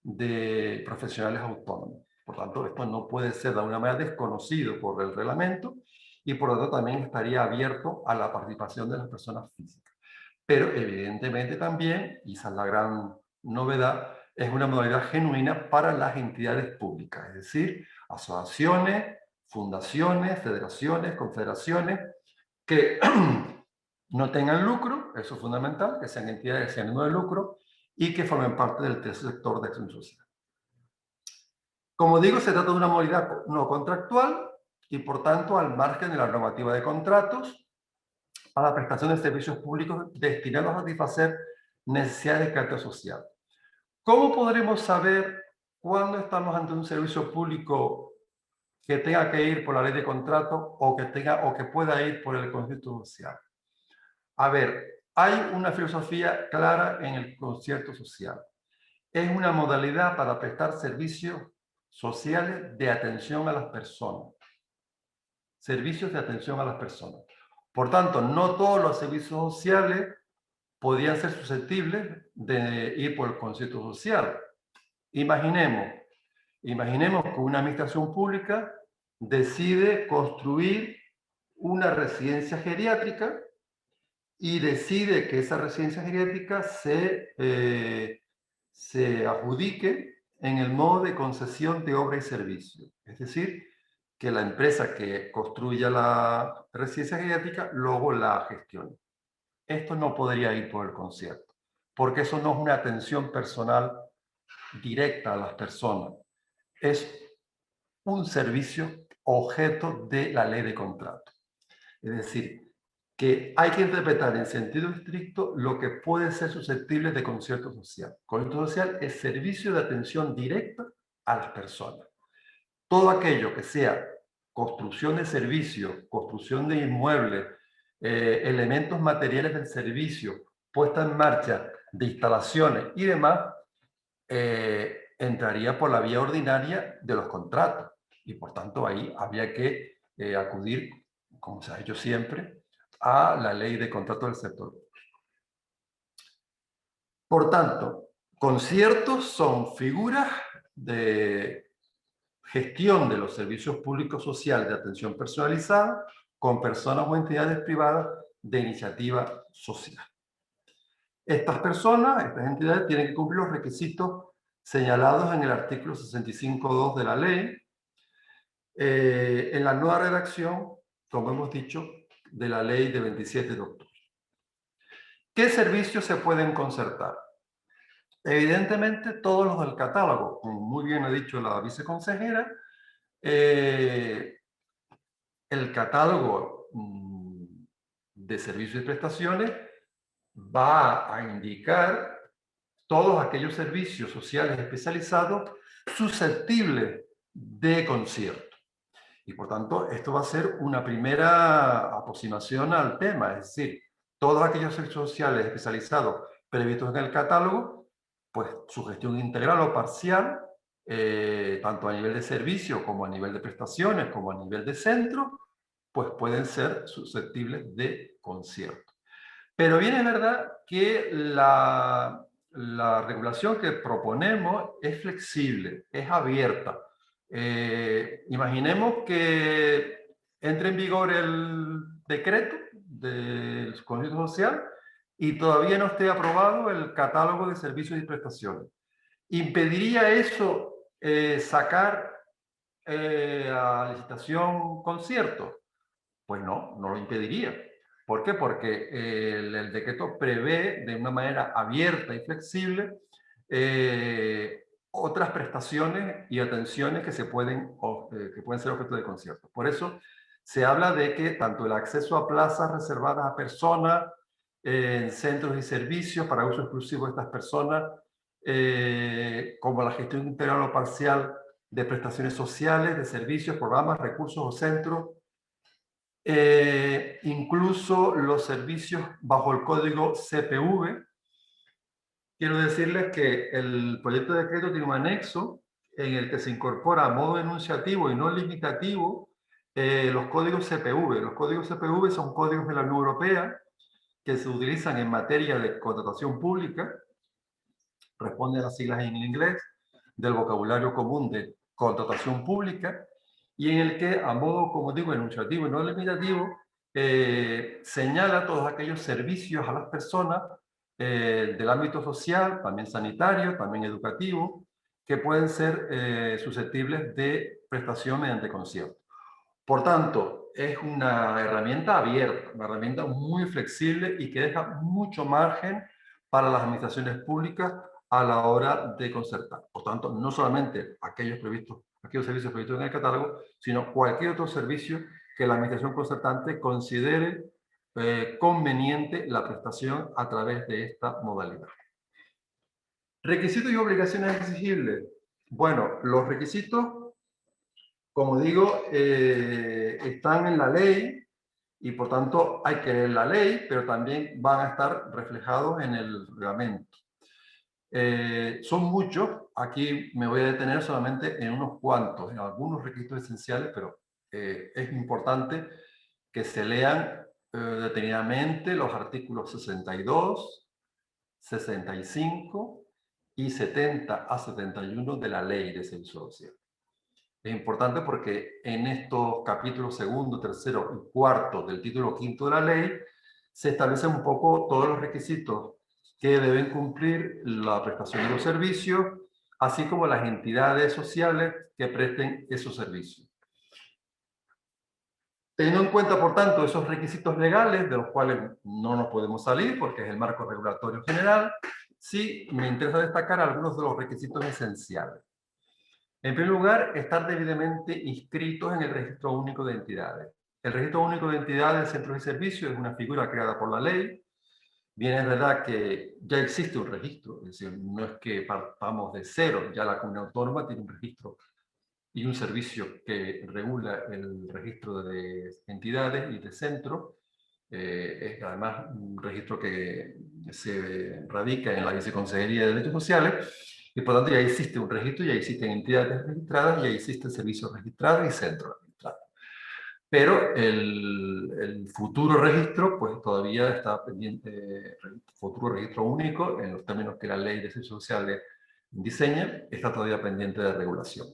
de profesionales autónomos. Por tanto, esto no puede ser de alguna manera desconocido por el reglamento y por lo tanto también estaría abierto a la participación de las personas físicas. Pero evidentemente también, y esa es la gran novedad, es una modalidad genuina para las entidades públicas, es decir, asociaciones, fundaciones, federaciones, confederaciones que no tengan lucro, eso es fundamental, que sean entidades sin ánimo de lucro y que formen parte del tercer sector de acción social. Como digo, se trata de una modalidad no contractual y, por tanto, al margen de la normativa de contratos, a la prestación de servicios públicos destinados a satisfacer necesidades de carácter social. ¿Cómo podremos saber cuándo estamos ante un servicio público que tenga que ir por la ley de contrato o que pueda ir por el concierto social? A ver, hay una filosofía clara en el concierto social. Es una modalidad para prestar servicios sociales de atención a las personas. Servicios de atención a las personas. Por tanto, no todos los servicios sociales podían ser susceptibles de ir por el concierto social. Imaginemos que una administración pública decide construir una residencia geriátrica y decide que esa residencia geriátrica se adjudique en el modo de concesión de obra y servicio. Es decir, que la empresa que construya la residencia geriátrica luego la gestione. Esto no podría ir por el concierto, porque eso no es una atención personal directa a las personas. Es un servicio objeto de la ley de contrato. Es decir, que hay que interpretar en sentido estricto lo que puede ser susceptible de concierto social. Concierto social es servicio de atención directa a las personas. Todo aquello que sea construcción de servicios, construcción de inmuebles, elementos materiales del servicio, puesta en marcha de instalaciones y demás, entraría por la vía ordinaria de los contratos. Y por tanto ahí habría que acudir, como se ha hecho siempre, a la ley de contrato del sector. Por tanto, conciertos son figuras de gestión de los servicios públicos sociales de atención personalizada con personas o entidades privadas de iniciativa social. Estas personas, estas entidades, tienen que cumplir los requisitos señalados en el artículo 65.2 de la ley, en la nueva redacción, como hemos dicho, de la ley de 27 de octubre. ¿Qué servicios se pueden concertar? Evidentemente, todos los del catálogo, como muy bien ha dicho la viceconsejera, el catálogo de servicios y prestaciones va a indicar todos aquellos servicios sociales especializados susceptibles de concierto. Y por tanto, esto va a ser una primera aproximación al tema, es decir, todos aquellos servicios sociales especializados previstos en el catálogo, pues su gestión integral o parcial, tanto a nivel de servicio como a nivel de prestaciones, como a nivel de centro, pues pueden ser susceptibles de concierto. Pero bien es verdad que la regulación que proponemos es flexible, es abierta. Imaginemos que entre en vigor el decreto del concierto social y todavía no esté aprobado el catálogo de servicios y prestaciones. ¿Impediría eso sacar a licitación conciertos? Pues no, no lo impediría. ¿Por qué? Porque el decreto prevé de una manera abierta y flexible otras prestaciones y atenciones que pueden ser objeto de concierto. Por eso se habla de que tanto el acceso a plazas reservadas a personas, en centros y servicios para uso exclusivo de estas personas, como la gestión integral o parcial de prestaciones sociales, de servicios, programas, recursos o centros, incluso los servicios bajo el código CPV. Quiero decirles que el proyecto de decreto tiene un anexo en el que se incorpora a modo enunciativo y no limitativo los códigos CPV. Los códigos CPV son códigos de la Unión Europea que se utilizan en materia de contratación pública, responden a las siglas en inglés del vocabulario común de contratación pública, y en el que, a modo, como digo, enunciativo y no limitativo, señala todos aquellos servicios a las personas del ámbito social, también sanitario, también educativo, que pueden ser susceptibles de prestación mediante concierto. Por tanto, es una herramienta abierta, una herramienta muy flexible y que deja mucho margen para las administraciones públicas a la hora de concertar. Por tanto, no solamente aquellos servicios previstos en el catálogo, sino cualquier otro servicio que la administración concertante considere conveniente la prestación a través de esta modalidad. Requisitos y obligaciones exigibles. Bueno, los requisitos, como digo, están en la ley y por tanto hay que leer la ley, pero también van a estar reflejados en el reglamento. Son muchos, aquí me voy a detener solamente en unos cuantos, en algunos requisitos esenciales, pero es importante que se lean detenidamente los artículos 62, 65 y 70 a 71 de la Ley de Servicio Social. Es importante porque en estos capítulos segundo, tercero y cuarto del título quinto de la ley se establecen un poco todos los requisitos que deben cumplir la prestación de los servicios, así como las entidades sociales que presten esos servicios. Teniendo en cuenta, por tanto, esos requisitos legales de los cuales no nos podemos salir porque es el marco regulatorio general, sí me interesa destacar algunos de los requisitos esenciales. En primer lugar, estar debidamente inscritos en el Registro Único de Entidades. El Registro Único de Entidades de Centros y Servicios es una figura creada por la ley. Bien, es verdad que ya existe un registro, es decir, no es que partamos de cero, ya la comunidad autónoma tiene un registro y un servicio que regula el registro de entidades y de centros. Es además un registro que se radica en la Viceconsejería de Derechos Sociales y por tanto ya existe un registro, ya existen entidades registradas, ya existen servicios registrados y centros registrados. Pero el futuro registro, pues todavía está pendiente, futuro registro único, en los términos que la Ley de Servicios Sociales diseña, está todavía pendiente de regulación.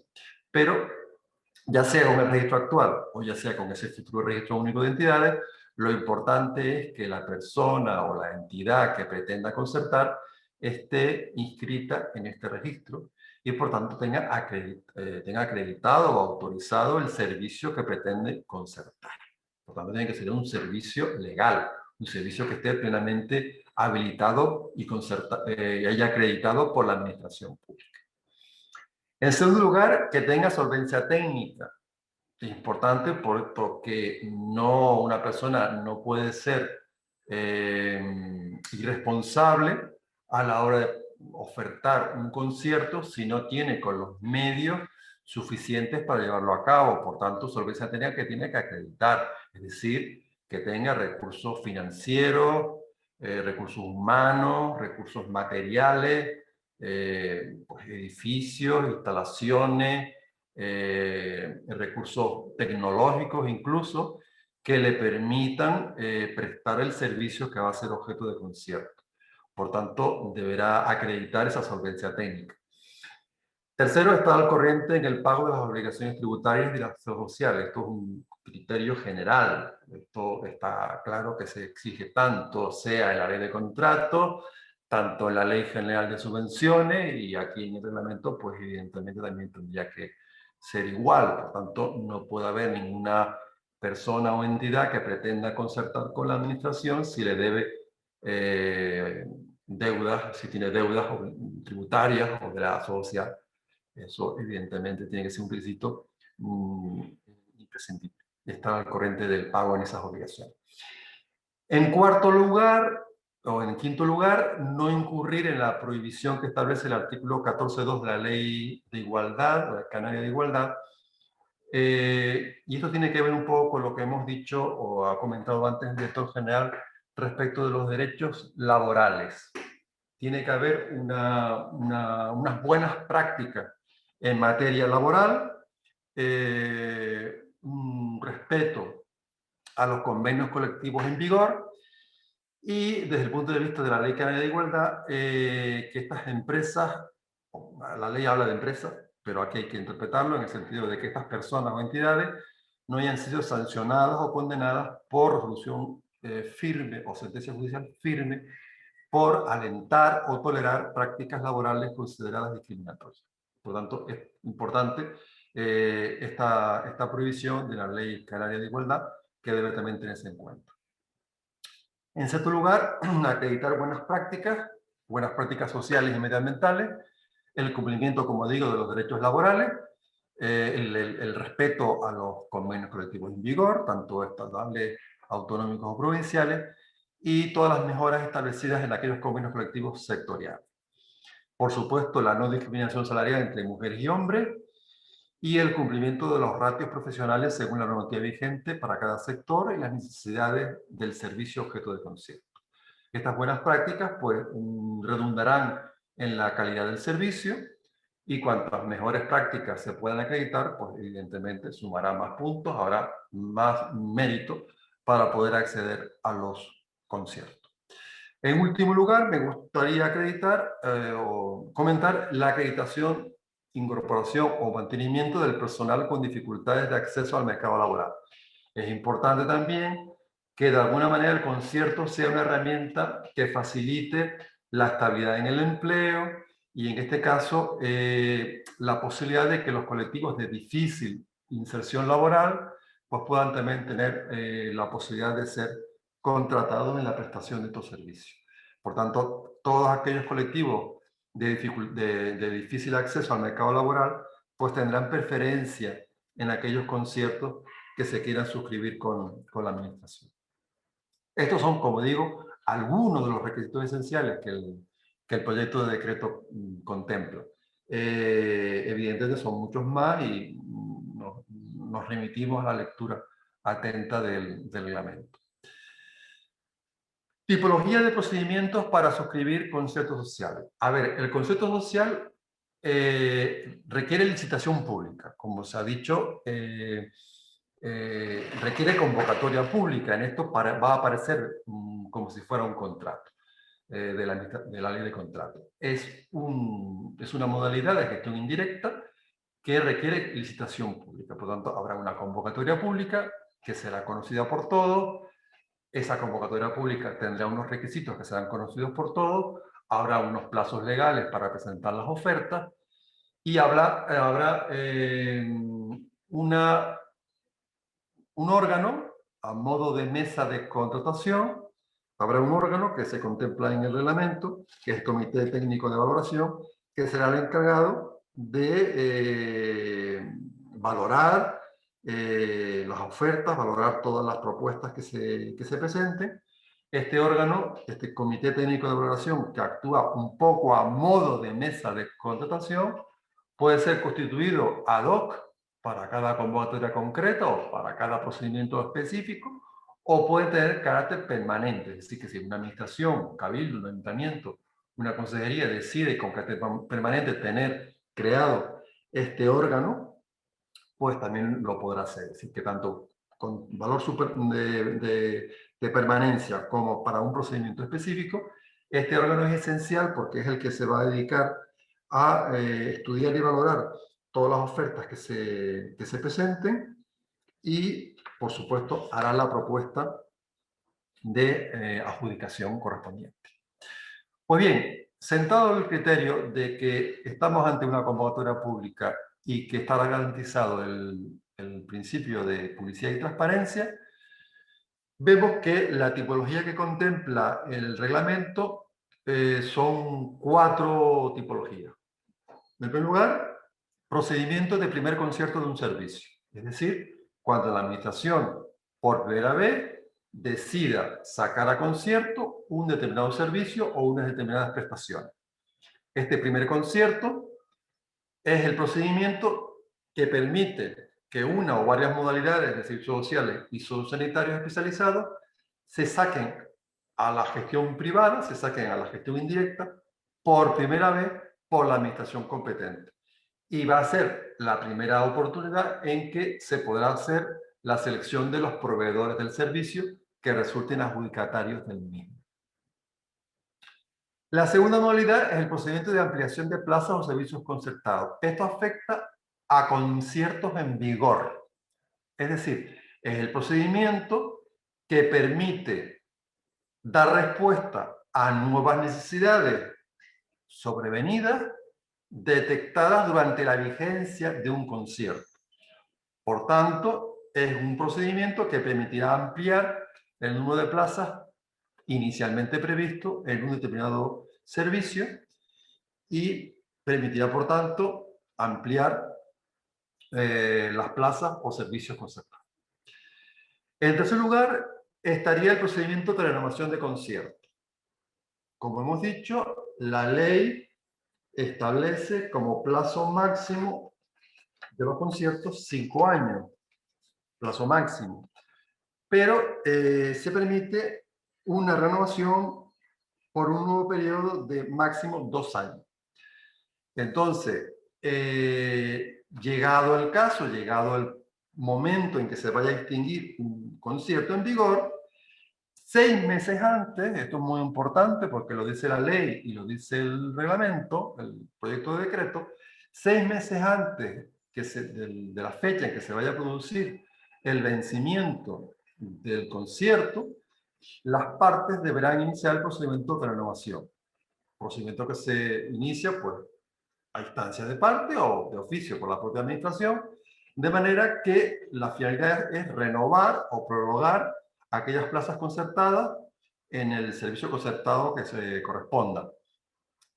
Pero ya sea con el registro actual o ya sea con ese futuro registro único de entidades, lo importante es que la persona o la entidad que pretenda concertar esté inscrita en este registro y por tanto tenga acreditado o autorizado el servicio que pretende concertar. Por tanto, tiene que ser un servicio legal, un servicio que esté plenamente habilitado y haya acreditado por la administración pública. En segundo lugar, que tenga solvencia técnica. Es importante porque una persona no puede ser irresponsable a la hora de ofertar un concierto si no tiene con los medios suficientes para llevarlo a cabo. Por tanto, solvencia técnica que tiene que acreditar, es decir, que tenga recursos financieros, recursos humanos, recursos materiales, pues edificios, instalaciones, recursos tecnológicos incluso, que le permitan prestar el servicio que va a ser objeto de concierto. Por tanto, deberá acreditar esa solvencia técnica. Tercero, estar al corriente en el pago de las obligaciones tributarias y de las sociales. Esto es un criterio general. Esto está claro que se exige tanto sea en la ley de contrato, tanto en la ley general de subvenciones y aquí en el reglamento, pues evidentemente también tendría que ser igual. Por tanto, no puede haber ninguna persona o entidad que pretenda concertar con la administración si le debe deudas, si tiene deudas tributarias o de la social. Eso evidentemente tiene que ser un requisito imprescindible. Estar al corriente del pago en esas obligaciones. En cuarto lugar, o en quinto lugar, no incurrir en la prohibición que establece el artículo 14.2 de la Ley de Igualdad, la Canaria de Igualdad. Y esto tiene que ver un poco con lo que hemos dicho o ha comentado antes el director general respecto de los derechos laborales. Tiene que haber unas buenas prácticas en materia laboral, un respeto a los convenios colectivos en vigor y desde el punto de vista de la Ley Canaria de Igualdad, que estas empresas, la ley habla de empresas, pero aquí hay que interpretarlo en el sentido de que estas personas o entidades no hayan sido sancionadas o condenadas por resolución firme o sentencia judicial firme por alentar o tolerar prácticas laborales consideradas discriminatorias. Por tanto, es importante esta prohibición de la Ley Canaria de Igualdad, que debe también tenerse en cuenta. En sexto lugar, acreditar buenas prácticas sociales y medioambientales, el cumplimiento, como digo, de los derechos laborales, el respeto a los convenios colectivos en vigor, tanto estatales, autonómicos o provinciales, y todas las mejoras establecidas en aquellos convenios colectivos sectoriales. Por supuesto, la no discriminación salarial entre mujeres y hombres, y el cumplimiento de los ratios profesionales según la normativa vigente para cada sector y las necesidades del servicio objeto de concierto. Estas buenas prácticas pues, redundarán en la calidad del servicio, y cuantas mejores prácticas se puedan acreditar, pues evidentemente sumará más puntos, habrá más mérito para poder acceder a los conciertos. En último lugar, me gustaría acreditar o comentar la acreditación, incorporación o mantenimiento del personal con dificultades de acceso al mercado laboral. Es importante también que de alguna manera el concierto sea una herramienta que facilite la estabilidad en el empleo y en este caso la posibilidad de que los colectivos de difícil inserción laboral pues puedan también tener la posibilidad de ser contratados en la prestación de estos servicios. Por tanto, todos aquellos colectivos de difícil acceso al mercado laboral pues tendrán preferencia en aquellos conciertos que se quieran suscribir con la administración. Estos son, como digo, algunos de los requisitos esenciales que el proyecto de decreto contempla. Evidentemente son muchos más y nos remitimos a la lectura atenta del reglamento. Tipología de procedimientos para suscribir conciertos sociales. A ver, el concierto social requiere licitación pública. Como se ha dicho, requiere convocatoria pública. En esto va a aparecer como si fuera un contrato de la ley de contrato. Es una modalidad de gestión indirecta que requiere licitación pública. Por tanto, habrá una convocatoria pública que será conocida por todos. Esa convocatoria pública tendrá unos requisitos que serán conocidos por todos. Habrá unos plazos legales para presentar las ofertas y habrá un órgano a modo de mesa de contratación. Habrá un órgano que se contempla en el reglamento, que es el Comité Técnico de Valoración, que será el encargado de valorar las ofertas, valorar todas las propuestas que se presenten. Este órgano, este Comité Técnico de Valoración, que actúa un poco a modo de mesa de contratación, puede ser constituido ad hoc para cada convocatoria concreta o para cada procedimiento específico, o puede tener carácter permanente, es decir, que si una administración, un cabildo, un ayuntamiento, una consejería decide con carácter permanente tener creado este órgano, pues también lo podrá hacer. Es decir, que tanto con valor de permanencia como para un procedimiento específico, este órgano es esencial porque es el que se va a dedicar a estudiar y valorar todas las ofertas que se presenten y, por supuesto, hará la propuesta de adjudicación correspondiente. Pues bien, sentado el criterio de que estamos ante una convocatoria pública y que está garantizado el principio de publicidad y transparencia, vemos que la tipología que contempla el reglamento son 4 tipologías. En primer lugar, procedimiento de primer concierto de un servicio. Es decir, cuando la administración, por primera vez, decida sacar a concierto un determinado servicio o unas determinadas prestaciones. Este primer concierto es el procedimiento que permite que una o varias modalidades de servicios sociales y sociosanitarios especializados se saquen a la gestión privada, se saquen a la gestión indirecta, por primera vez por la administración competente. Y va a ser la primera oportunidad en que se podrá hacer la selección de los proveedores del servicio que resulten adjudicatarios del mismo. La segunda modalidad es el procedimiento de ampliación de plazas o servicios concertados. Esto afecta a conciertos en vigor. Es decir, es el procedimiento que permite dar respuesta a nuevas necesidades sobrevenidas detectadas durante la vigencia de un concierto. Por tanto, es un procedimiento que permitirá ampliar el número de plazas inicialmente previsto en un determinado servicio y permitirá, por tanto, ampliar las plazas o servicios concertados. En tercer lugar, estaría el procedimiento de renovación de concierto. Como hemos dicho, la ley establece como plazo máximo de los conciertos 5 años, plazo máximo. Pero se permite una renovación por un nuevo periodo de máximo 2 años. Entonces, llegado el caso, llegado el momento en que se vaya a extinguir un concierto en vigor, 6 meses antes, esto es muy importante porque lo dice la ley y lo dice el reglamento, el proyecto de decreto, 6 meses antes de la fecha en que se vaya a producir el vencimiento del concierto, las partes deberán iniciar el procedimiento de renovación. Procedimiento que se inicia, pues, a instancia de parte o de oficio por la propia administración, de manera que la finalidad es renovar o prorrogar aquellas plazas concertadas en el servicio concertado que se corresponda.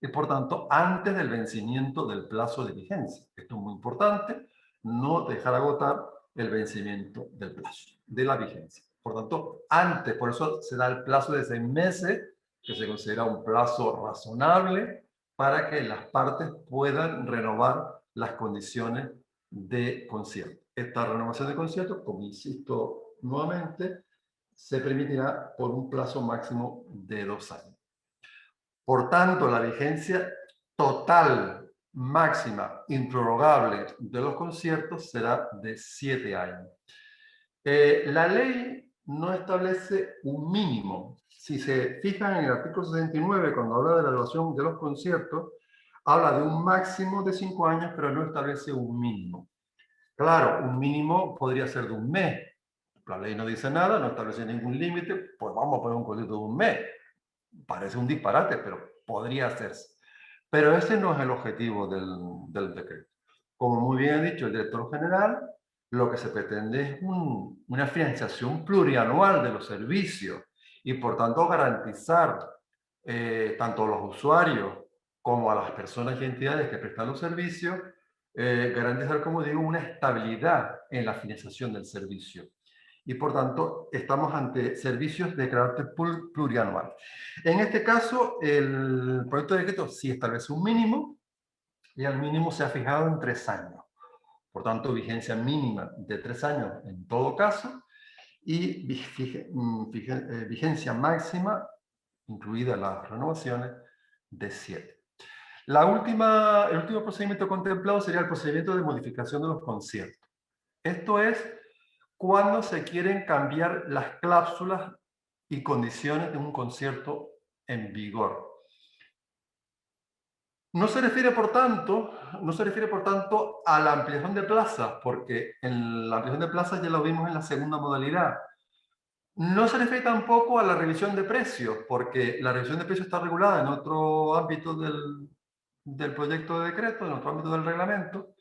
Y por tanto, antes del vencimiento del plazo de vigencia. Esto es muy importante, no dejar agotar el vencimiento del plazo, de la vigencia. Por tanto, antes, por eso se da el plazo de 6 meses, que se considera un plazo razonable para que las partes puedan renovar las condiciones de concierto. Esta renovación de concierto, como insisto nuevamente, se permitirá por un plazo máximo de 2 años. Por tanto, la vigencia total, máxima, improrrogable de los conciertos será de 7 años. La ley no establece un mínimo. Si se fijan en el artículo 69, cuando habla de la duración de los conciertos, habla de un máximo de 5 años, pero no establece un mínimo. Claro, un mínimo podría ser de un mes. La ley no dice nada, no establece ningún límite, pues vamos a poner un concierto de un mes. Parece un disparate, pero podría hacerse. Pero ese no es el objetivo del decreto. Como muy bien ha dicho el director general, lo que se pretende es una financiación plurianual de los servicios y por tanto garantizar tanto a los usuarios como a las personas y entidades que prestan los servicios, garantizar, como digo, una estabilidad en la financiación del servicio. Y por tanto, estamos ante servicios de carácter plurianual. En este caso, el proyecto de decreto sí establece un mínimo y el mínimo se ha fijado en 3 años. Por tanto, vigencia mínima de 3 años en todo caso y vigencia máxima, incluidas las renovaciones, de 7. El último procedimiento contemplado sería el procedimiento de modificación de los conciertos. Esto es cuando se quieren cambiar las cláusulas y condiciones de un concierto en vigor. No se refiere, por tanto, a la ampliación de plazas, porque en la ampliación de plazas ya lo vimos en la segunda modalidad. No se refiere tampoco a la revisión de precios, porque la revisión de precios está regulada en otro ámbito del proyecto de decreto, en otro ámbito del reglamento,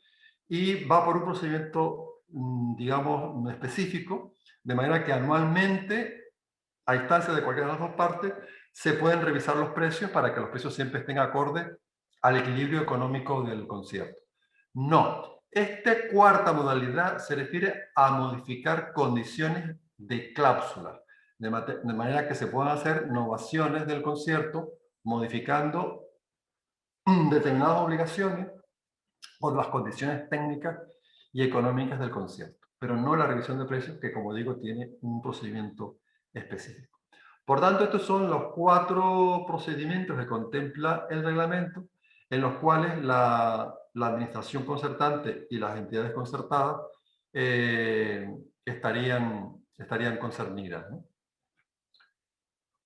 y va por un procedimiento, digamos, específico, de manera que anualmente, a instancia de cualquiera de las dos partes, se pueden revisar los precios para que los precios siempre estén acordes al equilibrio económico del concierto. No, esta cuarta modalidad se refiere a modificar condiciones de cláusula, de manera que se puedan hacer novaciones del concierto, modificando determinadas obligaciones por las condiciones técnicas y económicas del concierto, pero no la revisión de precios, que, como digo, tiene un procedimiento específico. Por tanto, estos son los 4 procedimientos que contempla el reglamento, en los cuales la administración concertante y las entidades concertadas estarían concernidas, ¿no?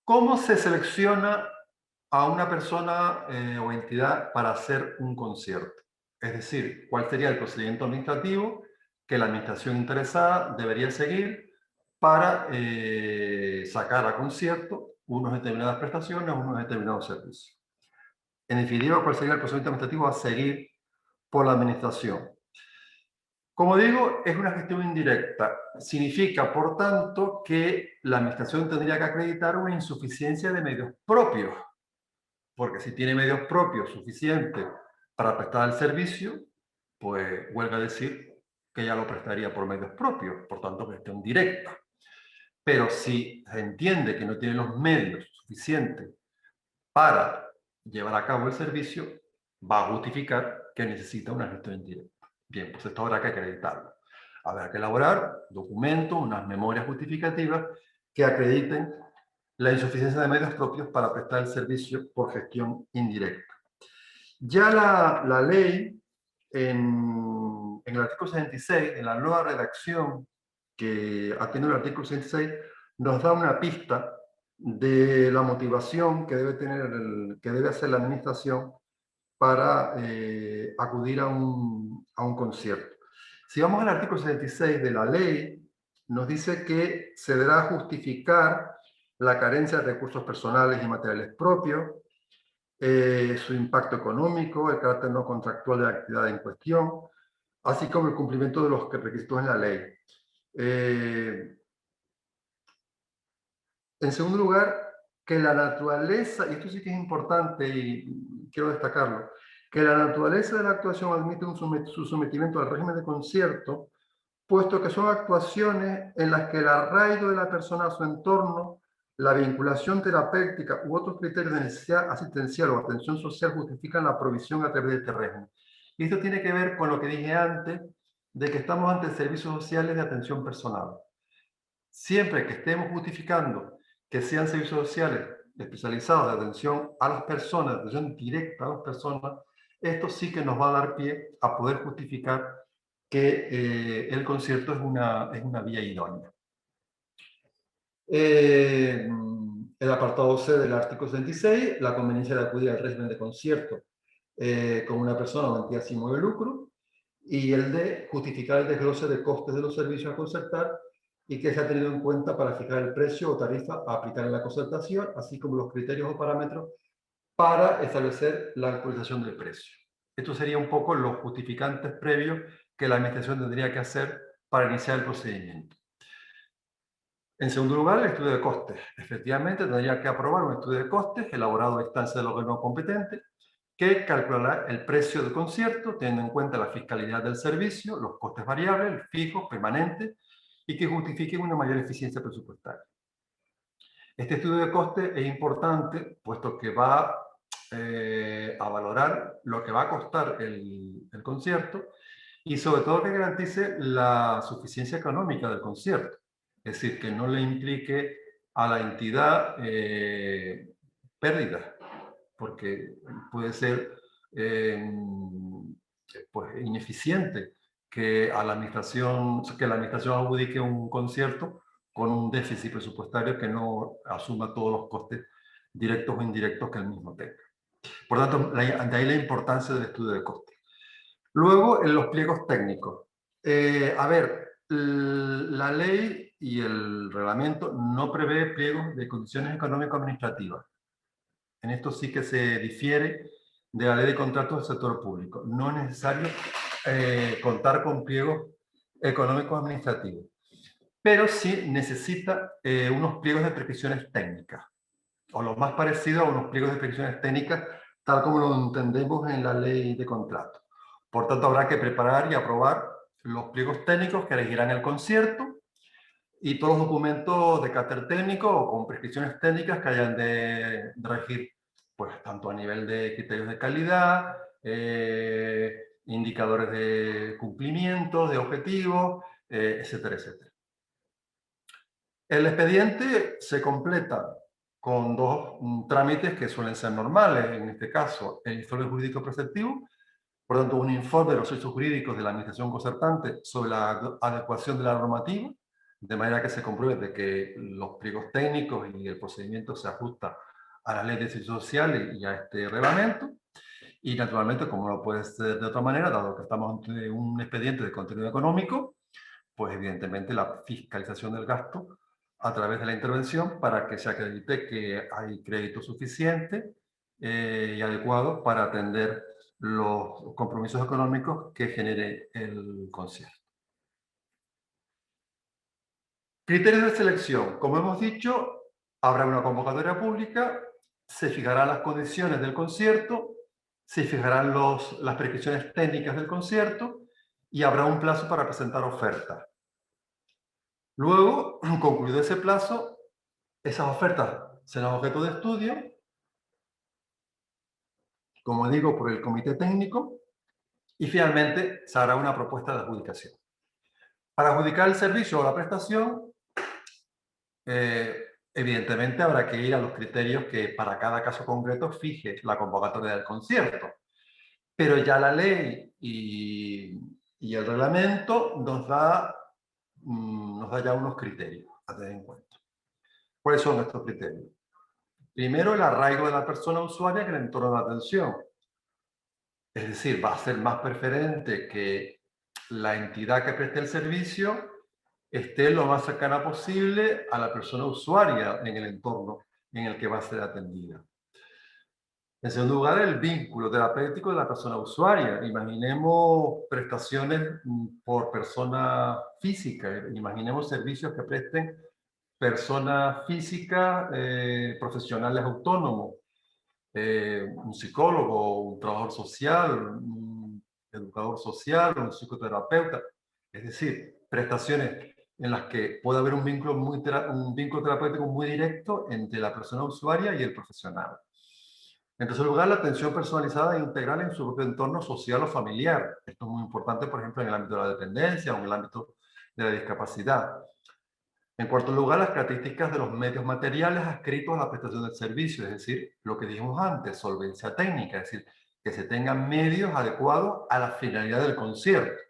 ¿Cómo se selecciona a una persona o entidad para hacer un concierto? Es decir, ¿cuál sería el procedimiento administrativo que la administración interesada debería seguir para sacar a concierto unas determinadas prestaciones, unos determinados servicios? En definitiva, ¿cuál sería el procedimiento administrativo a seguir por la administración? Como digo, es una gestión indirecta. Significa, por tanto, que la administración tendría que acreditar una insuficiencia de medios propios, porque si tiene medios propios suficientes para prestar el servicio, pues huelga decir que ya lo prestaría por medios propios, por tanto, gestión directa. Pero si se entiende que no tiene los medios suficientes para llevar a cabo el servicio, va a justificar que necesita una gestión indirecta. Bien, pues esto habrá que acreditarlo. Habrá que elaborar documentos, unas memorias justificativas que acrediten la insuficiencia de medios propios para prestar el servicio por gestión indirecta. Ya la ley, en el artículo 66, en la nueva redacción que atiende el artículo 66, nos da una pista de la motivación que debe tener que debe hacer la administración para acudir a un concierto. Si vamos al artículo 76 de la ley, nos dice que se deberá justificar la carencia de recursos personales y materiales propios, su impacto económico, el carácter no contractual de la actividad en cuestión, así como el cumplimiento de los requisitos en la ley. En segundo lugar, que la naturaleza, y esto sí que es importante y quiero destacarlo, que la naturaleza de la actuación admite su sometimiento al régimen de concierto, puesto que son actuaciones en las que el arraigo de la persona a su entorno, la vinculación terapéutica u otros criterios de necesidad asistencial o atención social justifican la provisión a través de este régimen. Y esto tiene que ver con lo que dije antes, de que estamos ante servicios sociales de atención personal. Siempre que estemos justificando que sean servicios sociales especializados de atención a las personas, de atención directa a las personas, esto sí que nos va a dar pie a poder justificar que el concierto es una vía idónea. El apartado C del artículo 76, la conveniencia de acudir al régimen de concierto con una persona o entidad sin modo de lucro, y el D, justificar el desglose de costes de los servicios a concertar y que se ha tenido en cuenta para fijar el precio o tarifa a aplicar en la concertación, así como los criterios o parámetros para establecer la actualización del precio. Esto sería un poco los justificantes previos que la administración tendría que hacer para iniciar el procedimiento. En segundo lugar, el estudio de costes. Efectivamente, tendría que aprobar un estudio de costes elaborado a instancia del órgano competente que calculará el precio del concierto teniendo en cuenta la fiscalidad del servicio, los costes variables, fijos, permanentes, y que justifiquen una mayor eficiencia presupuestaria. Este estudio de costes es importante puesto que va a valorar lo que va a costar el concierto y sobre todo que garantice la suficiencia económica del concierto. Es decir, que no le implique a la entidad pérdida, porque puede ser pues, ineficiente que la administración adjudique un concierto con un déficit presupuestario que no asuma todos los costes directos o indirectos que el mismo tenga. Por tanto, de ahí la importancia del estudio de costes. Luego, en los pliegos técnicos. A ver, la ley y el reglamento no prevé pliegos de condiciones económico-administrativas. En esto sí que se difiere de la ley de contratos del sector público. No es necesario contar con pliegos económicos administrativos, pero sí necesita unos pliegos de prescripciones técnicas, o lo más parecido a unos pliegos de prescripciones técnicas, tal como lo entendemos en la ley de contrato. Por tanto, habrá que preparar y aprobar los pliegos técnicos que regirán el concierto y todos los documentos de carácter técnico o con prescripciones técnicas que hayan de regir, pues, tanto a nivel de criterios de calidad, indicadores de cumplimiento, de objetivos, etcétera, etcétera. El expediente se completa con dos trámites que suelen ser normales, en este caso el informe jurídico preceptivo, por tanto un informe de los hechos jurídicos de la administración concertante sobre la adecuación de la normativa, de manera que se compruebe de que los pliegos técnicos y el procedimiento se ajusta a la ley de servicios sociales y a este reglamento, y naturalmente, como no puede ser de otra manera, dado que estamos ante un expediente de contenido económico, pues evidentemente la fiscalización del gasto a través de la intervención para que se acredite que hay crédito suficiente y adecuados para atender los compromisos económicos que genere el concierto. Criterios de selección. Como hemos dicho, habrá una convocatoria pública, se fijarán las condiciones del concierto, se fijarán las prescripciones técnicas del concierto y habrá un plazo para presentar ofertas. Luego, concluido ese plazo, esas ofertas serán objeto de estudio, como digo, por el comité técnico, y finalmente se hará una propuesta de adjudicación. Para adjudicar el servicio o la prestación, evidentemente habrá que ir a los criterios que para cada caso concreto fije la convocatoria del concierto. Pero ya la ley y el reglamento nos da ya unos criterios a tener en cuenta. ¿Cuáles son estos criterios? Primero, el arraigo de la persona usuaria en el entorno de atención. Es decir, va a ser más preferente que la entidad que preste el servicio esté lo más cercana posible a la persona usuaria en el entorno en el que va a ser atendida. En segundo lugar, el vínculo terapéutico de la persona usuaria. Imaginemos prestaciones por persona física, imaginemos servicios que presten personas físicas, profesionales autónomos, un psicólogo, un trabajador social, un educador social, un psicoterapeuta. Es decir, prestaciones en las que puede haber un vínculo terapéutico muy directo entre la persona usuaria y el profesional. En tercer lugar, la atención personalizada e integral en su propio entorno social o familiar. Esto es muy importante, por ejemplo, en el ámbito de la dependencia o en el ámbito de la discapacidad. En cuarto lugar, las características de los medios materiales adscritos a la prestación del servicio, es decir, lo que dijimos antes, solvencia técnica, es decir, que se tengan medios adecuados a la finalidad del concierto.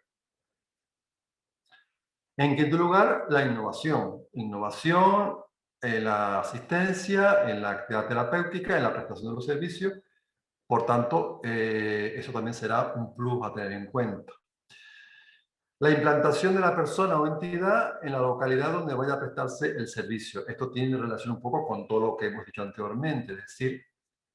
En quinto lugar, la innovación. Innovación en la asistencia, en la actividad terapéutica, en la prestación de los servicios. Por tanto, eso también será un plus a tener en cuenta. La implantación de la persona o entidad en la localidad donde vaya a prestarse el servicio. Esto tiene relación un poco con todo lo que hemos dicho anteriormente, es decir,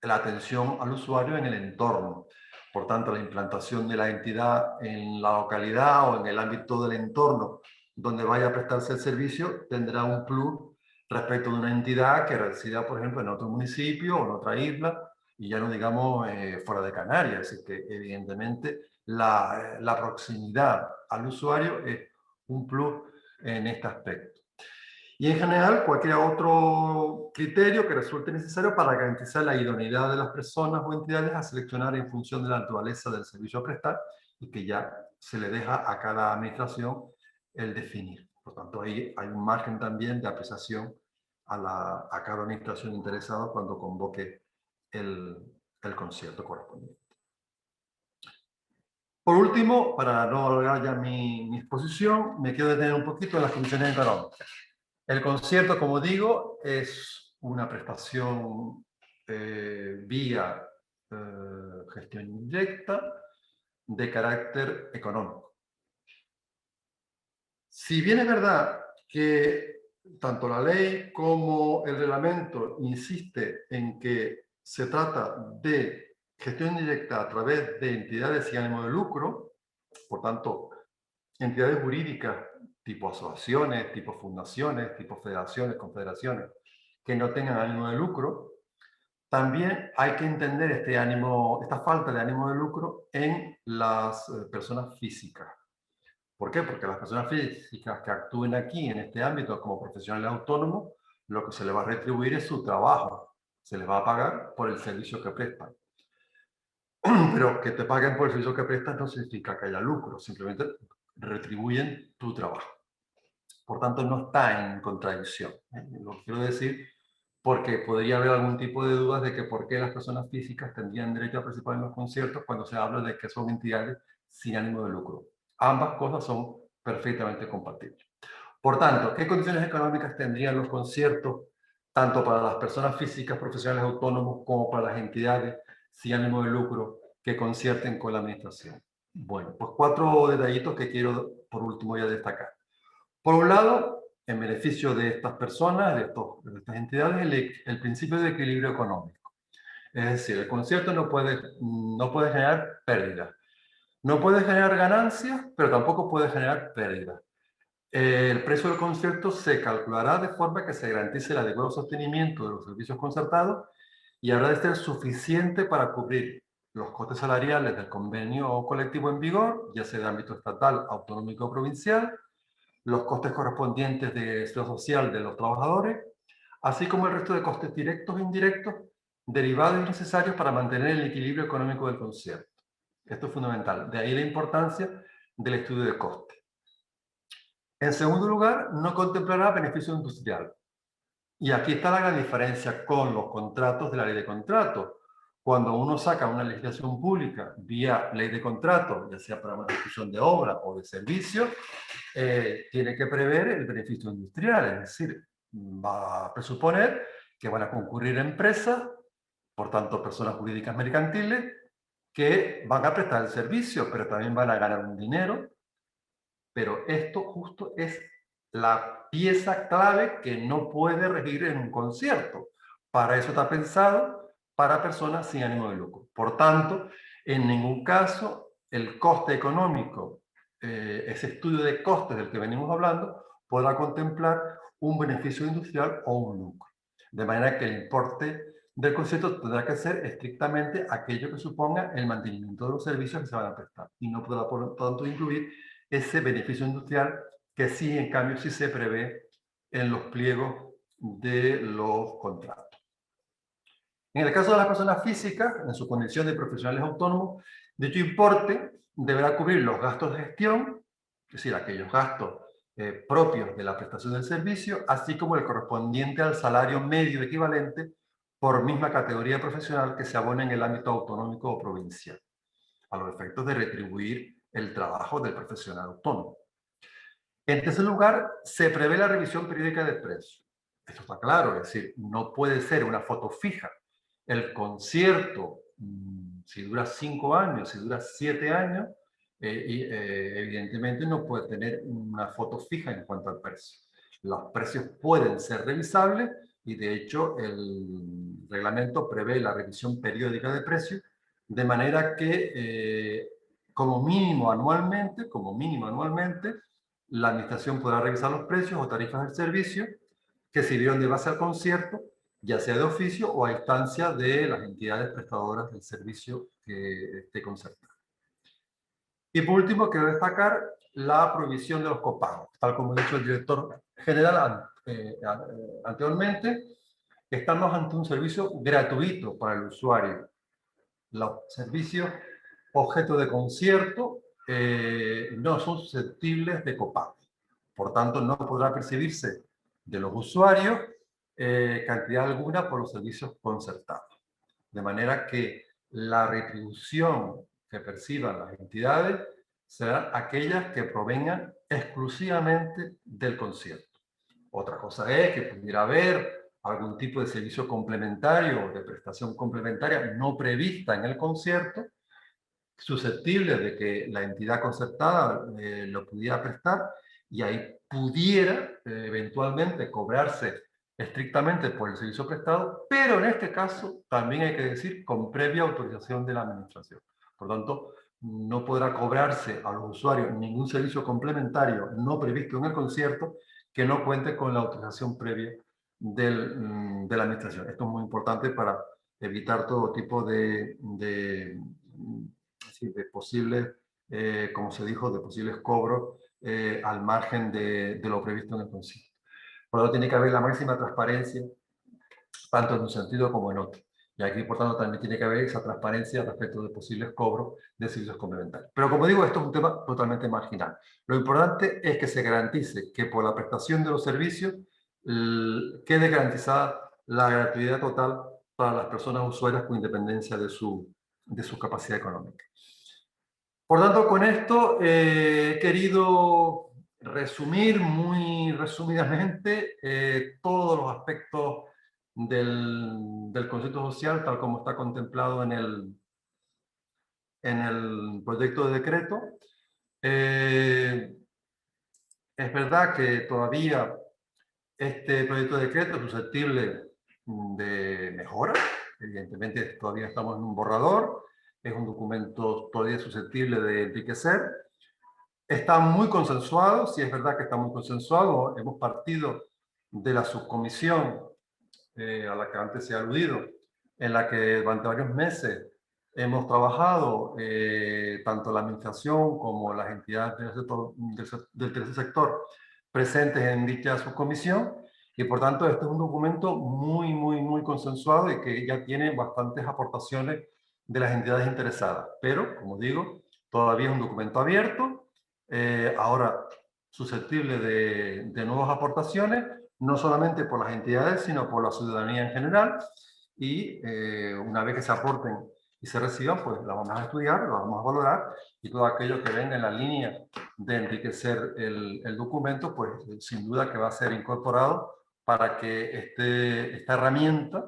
la atención al usuario en el entorno. Por tanto, la implantación de la entidad en la localidad o en el ámbito del entorno donde vaya a prestarse el servicio tendrá un plus respecto de una entidad que resida, por ejemplo, en otro municipio o en otra isla, y ya no digamos fuera de Canarias. Es decir, que evidentemente la proximidad al usuario es un plus en este aspecto. Y en general, cualquier otro criterio que resulte necesario para garantizar la idoneidad de las personas o entidades a seleccionar en función de la naturaleza del servicio a prestar y que ya se le deja a cada administración el definir. Por tanto, ahí hay un margen también de apreciación a cada administración interesada cuando convoque el concierto correspondiente. Por último, para no alargar ya mi exposición, me quiero detener un poquito en las condiciones económicas. El concierto, como digo, es una prestación vía gestión indirecta de carácter económico. Si bien es verdad que tanto la ley como el reglamento insiste en que se trata de gestión indirecta a través de entidades sin ánimo de lucro, por tanto, entidades jurídicas tipo asociaciones, tipo fundaciones, tipo federaciones, confederaciones, que no tengan ánimo de lucro, también hay que entender esta falta de ánimo de lucro en las personas físicas. ¿Por qué? Porque las personas físicas que actúen aquí en este ámbito como profesionales autónomos, lo que se les va a retribuir es su trabajo. Se les va a pagar por el servicio que prestan. Pero que te paguen por el servicio que prestas no significa que haya lucro, simplemente retribuyen tu trabajo. Por tanto, no está en contradicción. Lo quiero decir porque podría haber algún tipo de dudas de que por qué las personas físicas tendrían derecho a participar en los conciertos cuando se habla de que son entidades sin ánimo de lucro. Ambas cosas son perfectamente compatibles. Por tanto, ¿qué condiciones económicas tendrían los conciertos tanto para las personas físicas profesionales autónomos como para las entidades sin ánimo de lucro que concierten con la administración? Bueno, pues 4 detallitos que quiero por último ya destacar. Por un lado, en beneficio de estas personas, de estas entidades, el principio de equilibrio económico. Es decir, el concierto no puede generar pérdidas. No puede generar ganancias, pero tampoco puede generar pérdidas. El precio del concierto se calculará de forma que se garantice el adecuado sostenimiento de los servicios concertados y habrá de ser suficiente para cubrir los costes salariales del convenio colectivo en vigor, ya sea de ámbito estatal, autonómico o provincial, los costes correspondientes de seguridad social de los trabajadores, así como el resto de costes directos e indirectos derivados y necesarios para mantener el equilibrio económico del concierto. Esto es fundamental. De ahí la importancia del estudio de costes. En segundo lugar, no contemplará beneficio industrial. Y aquí está la gran diferencia con los contratos de la ley de contratos. Cuando uno saca una legislación pública vía ley de contrato, ya sea para una ejecución de obra o de servicio, tiene que prever el beneficio industrial. Es decir, va a presuponer que van a concurrir empresas, por tanto personas jurídicas mercantiles, que van a prestar el servicio, pero también van a ganar un dinero. Pero esto justo es la pieza clave que no puede regir en un concierto. Para eso está pensado para personas sin ánimo de lucro. Por tanto, en ningún caso el coste económico, ese estudio de costes del que venimos hablando, podrá contemplar un beneficio industrial o un lucro. De manera que el importe del concierto tendrá que ser estrictamente aquello que suponga el mantenimiento de los servicios que se van a prestar y no podrá, por lo tanto, incluir ese beneficio industrial que sí, en cambio, sí se prevé en los pliegos de los contratos. En el caso de las personas físicas, en su condición de profesionales autónomos, dicho importe deberá cubrir los gastos de gestión, es decir, aquellos gastos propios de la prestación del servicio, así como el correspondiente al salario medio equivalente por misma categoría profesional que se abone en el ámbito autonómico o provincial, a los efectos de retribuir el trabajo del profesional autónomo. En tercer lugar, se prevé la revisión periódica de precios. Esto está claro, es decir, no puede ser una foto fija. El concierto, si dura 5 años, si dura 7 años, evidentemente no puede tener una foto fija en cuanto al precio. Los precios pueden ser revisables y de hecho el reglamento prevé la revisión periódica de precios, de manera que como mínimo anualmente, la administración podrá revisar los precios o tarifas del servicio que sirvieron de base al concierto, ya sea de oficio o a instancia de las entidades prestadoras del servicio que esté concertado. Y por último, quiero destacar la prohibición de los copagos. Tal como ha dicho el director general anteriormente, estamos ante un servicio gratuito para el usuario. Los servicios objeto de concierto no son susceptibles de copago. Por tanto, no podrá percibirse de los usuarios cantidad alguna por los servicios concertados. De manera que la retribución que perciban las entidades serán aquellas que provengan exclusivamente del concierto. Otra cosa es que pudiera haber algún tipo de servicio complementario o de prestación complementaria no prevista en el concierto, susceptible de que la entidad concertada lo pudiera prestar y ahí pudiera eventualmente cobrarse estrictamente por el servicio prestado, pero en este caso también hay que decir con previa autorización de la administración. Por tanto, no podrá cobrarse a los usuarios ningún servicio complementario no previsto en el concierto que no cuente con la autorización previa de la administración. Esto es muy importante para evitar todo tipo de posibles, como se dijo, de posibles cobros al margen de lo previsto en el concierto. Por lo tanto, tiene que haber la máxima transparencia, tanto en un sentido como en otro. Y aquí, por tanto, también tiene que haber esa transparencia respecto de posibles cobros de servicios complementarios. Pero como digo, esto es un tema totalmente marginal. Lo importante es que se garantice que por la prestación de los servicios quede garantizada la gratuidad total para las personas usuarias con independencia de su capacidad económica. Por tanto, con esto he querido resumir muy resumidamente todos los aspectos del concepto social tal como está contemplado en el proyecto de decreto. Es verdad que todavía este proyecto de decreto es susceptible de mejora, evidentemente todavía estamos en un borrador, es un documento todavía susceptible de enriquecer. Está muy consensuado, sí es verdad que está muy consensuado, hemos partido de la subcomisión a la que antes se ha aludido, en la que durante varios meses hemos trabajado, tanto la administración como las entidades del tercer sector presentes en dicha subcomisión, y por tanto este es un documento muy consensuado y que ya tiene bastantes aportaciones de las entidades interesadas. Pero, como digo, todavía es un documento abierto, ahora susceptible de nuevas aportaciones, no solamente por las entidades, sino por la ciudadanía en general, y una vez que se aporten y se reciban, pues la vamos a estudiar, la vamos a valorar, y todo aquello que venga en la línea de enriquecer el documento, pues sin duda que va a ser incorporado para que esta herramienta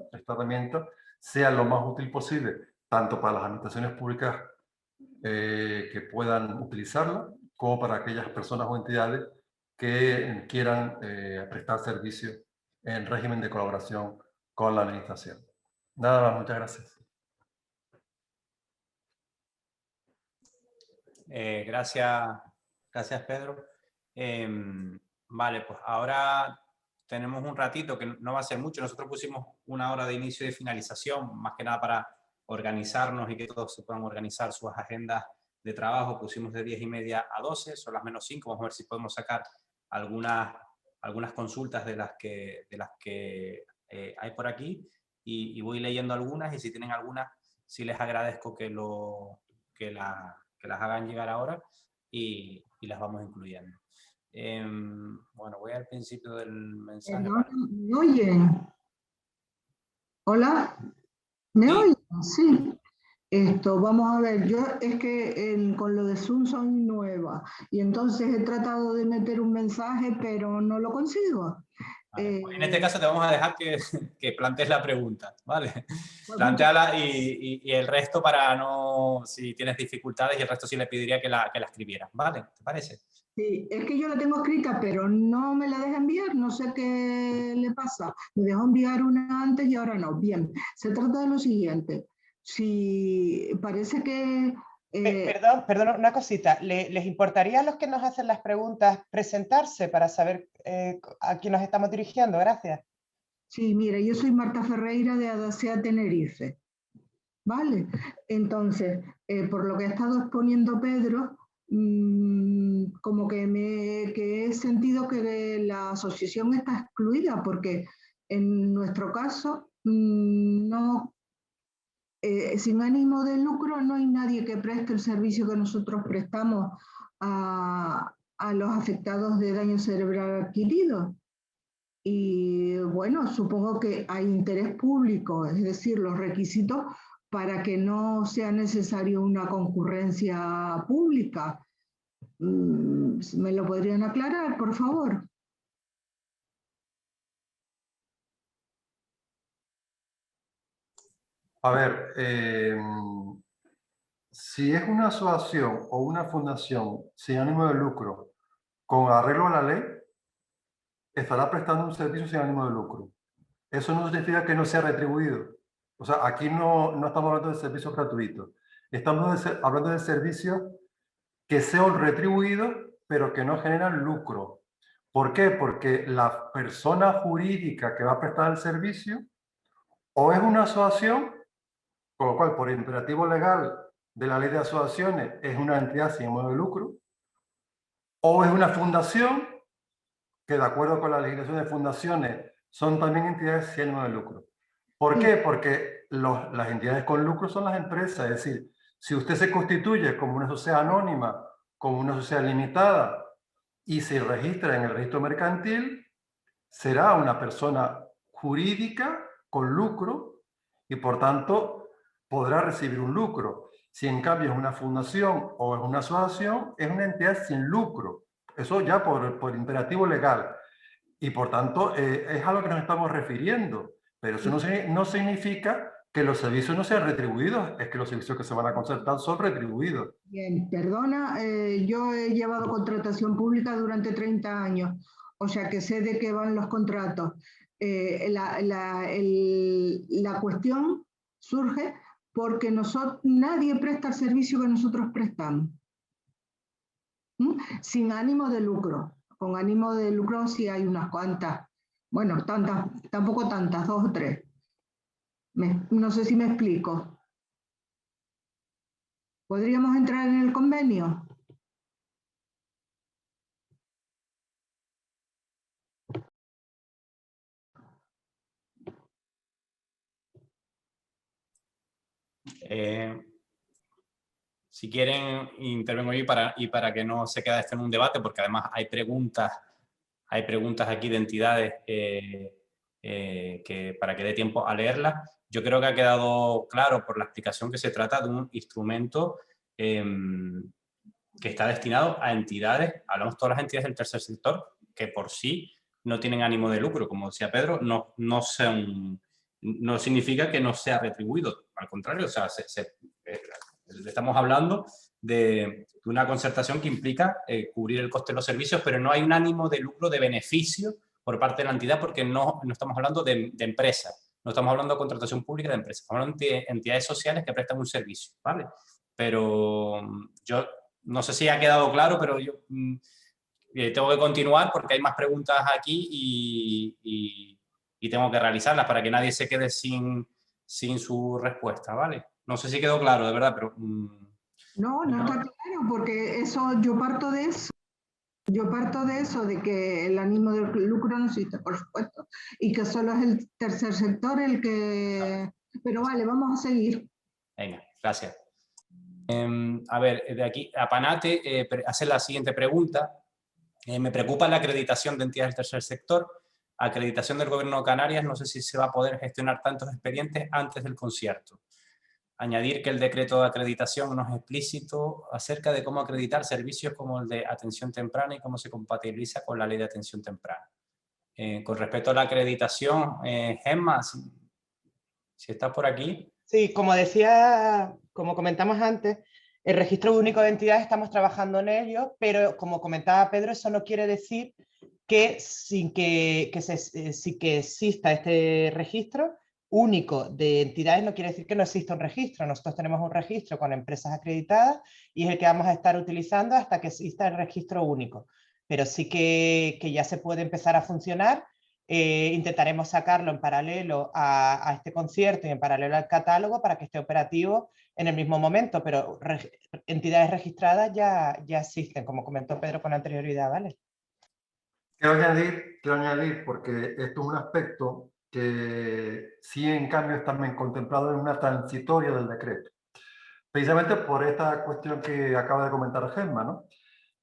sea lo más útil posible, tanto para las administraciones públicas que puedan utilizarla, como para aquellas personas o entidades que quieran prestar servicio en régimen de colaboración con la administración. Nada más, muchas gracias. Gracias Pedro. Vale, pues ahora tenemos un ratito que no va a ser mucho. Nosotros pusimos 1 hora de inicio y de finalización, más que nada para organizarnos y que todos se puedan organizar sus agendas de trabajo. Pusimos de 10:30 a 12, son las menos 5. Vamos a ver si podemos sacar algunas consultas de las que hay por aquí, y voy leyendo algunas, y si tienen algunas, sí les agradezco que las hagan llegar ahora, y las vamos incluyendo. Bueno, voy al principio del mensaje. ¿Me oyen? ¿Hola? ¿Me oyen? Sí. Vamos a ver, yo es que con lo de Zoom soy nueva, y entonces he tratado de meter un mensaje, pero no lo consigo. Vale, pues en este caso te vamos a dejar que plantees la pregunta, ¿vale? Plantéala, y el resto, para no, si tienes dificultades, y el resto sí le pediría que la escribieras, ¿vale? ¿Te parece? Sí, es que yo la tengo escrita, pero no me la deja enviar, no sé qué le pasa. Me dejó enviar una antes y ahora no. Bien, se trata de lo siguiente. Si parece que... Perdón, una cosita. ¿Les importaría a los que nos hacen las preguntas presentarse para saber a quién nos estamos dirigiendo? Gracias. Sí, mira, yo soy Marta Ferreira de Adasea Tenerife. ¿Vale? Entonces, por lo que ha estado exponiendo Pedro, como que he sentido que la asociación está excluida, porque en nuestro caso, no, sin ánimo de lucro, no hay nadie que preste el servicio que nosotros prestamos a los afectados de daño cerebral adquirido. Y bueno, supongo que hay interés público, es decir, los requisitos para que no sea necesario una concurrencia pública. ¿Me lo podrían aclarar, por favor? A ver, si es una asociación o una fundación sin ánimo de lucro con arreglo a la ley, estará prestando un servicio sin ánimo de lucro. Eso no significa que no sea retribuido. O sea, aquí no estamos hablando de servicios gratuitos. Estamos hablando de servicios que sean retribuidos, pero que no generan lucro. ¿Por qué? Porque la persona jurídica que va a prestar el servicio o es una asociación, con lo cual, por imperativo legal de la ley de asociaciones, es una entidad sin ánimo de lucro, o es una fundación, que de acuerdo con la legislación de fundaciones son también entidades sin ánimo de lucro. ¿Por qué? Porque las entidades con lucro son las empresas. Es decir, si usted se constituye como una sociedad anónima, como una sociedad limitada, y se registra en el registro mercantil, será una persona jurídica con lucro, y por tanto podrá recibir un lucro. Si en cambio es una fundación o es una asociación, es una entidad sin lucro. Eso ya por imperativo legal. Y por tanto es a lo que nos estamos refiriendo. Pero eso no significa que los servicios no sean retribuidos, es que los servicios que se van a concertar son retribuidos. Bien, perdona, yo he llevado contratación pública durante 30 años, o sea que sé de qué van los contratos. La cuestión surge porque nadie presta el servicio que nosotros prestamos. Sin ánimo de lucro. Con ánimo de lucro sí hay unas cuantas. Bueno, tantas, tampoco tantas, 2 o 3. No sé si me explico. ¿Podríamos entrar en el convenio? Si quieren, intervengo yo y para que no se quede esto en un debate, porque además hay preguntas aquí de entidades que para que dé tiempo a leerlas. Yo creo que ha quedado claro por la explicación que se trata de un instrumento que está destinado a entidades, hablamos todas las entidades del tercer sector, que por sí no tienen ánimo de lucro, como decía Pedro, no significa que no sea retribuido, al contrario, o sea, estamos hablando de una concertación que implica cubrir el coste de los servicios, pero no hay un ánimo de lucro, de beneficio por parte de la entidad, porque no estamos hablando de empresas, no estamos hablando de contratación pública de empresas, estamos hablando de entidades sociales que prestan un servicio, ¿vale? Pero yo no sé si ha quedado claro, pero yo tengo que continuar porque hay más preguntas aquí y tengo que realizarlas para que nadie se quede sin su respuesta, ¿vale? No sé si quedó claro, de verdad, pero... No está claro, porque eso, yo parto de eso. Yo parto de eso, de que el ánimo de lucro no existe, por supuesto, y que solo es el tercer sector el que... Pero vale, vamos a seguir. Venga, gracias. A ver, de aquí a Panate hace la siguiente pregunta. Me preocupa la acreditación de entidades del tercer sector. Acreditación del Gobierno de Canarias, no sé si se va a poder gestionar tantos expedientes antes del concierto. Añadir que el decreto de acreditación no es explícito acerca de cómo acreditar servicios como el de atención temprana y cómo se compatibiliza con la ley de atención temprana. Con respecto a la acreditación, Gemma, si estás por aquí. Sí, como decía, como comentamos antes, el registro único de entidades estamos trabajando en ello, pero como comentaba Pedro, eso no quiere decir que sin que exista este registro único de entidades, no quiere decir que no exista un registro. Nosotros tenemos un registro con empresas acreditadas y es el que vamos a estar utilizando hasta que exista el registro único. Pero sí que ya se puede empezar a funcionar. Intentaremos sacarlo en paralelo a este concierto y en paralelo al catálogo para que esté operativo en el mismo momento, pero entidades registradas ya existen, como comentó Pedro con anterioridad, ¿vale? Quiero añadir, porque esto es un aspecto que sí en cambio está también contemplado en una transitoria del decreto. Precisamente por esta cuestión que acaba de comentar Gemma, ¿no?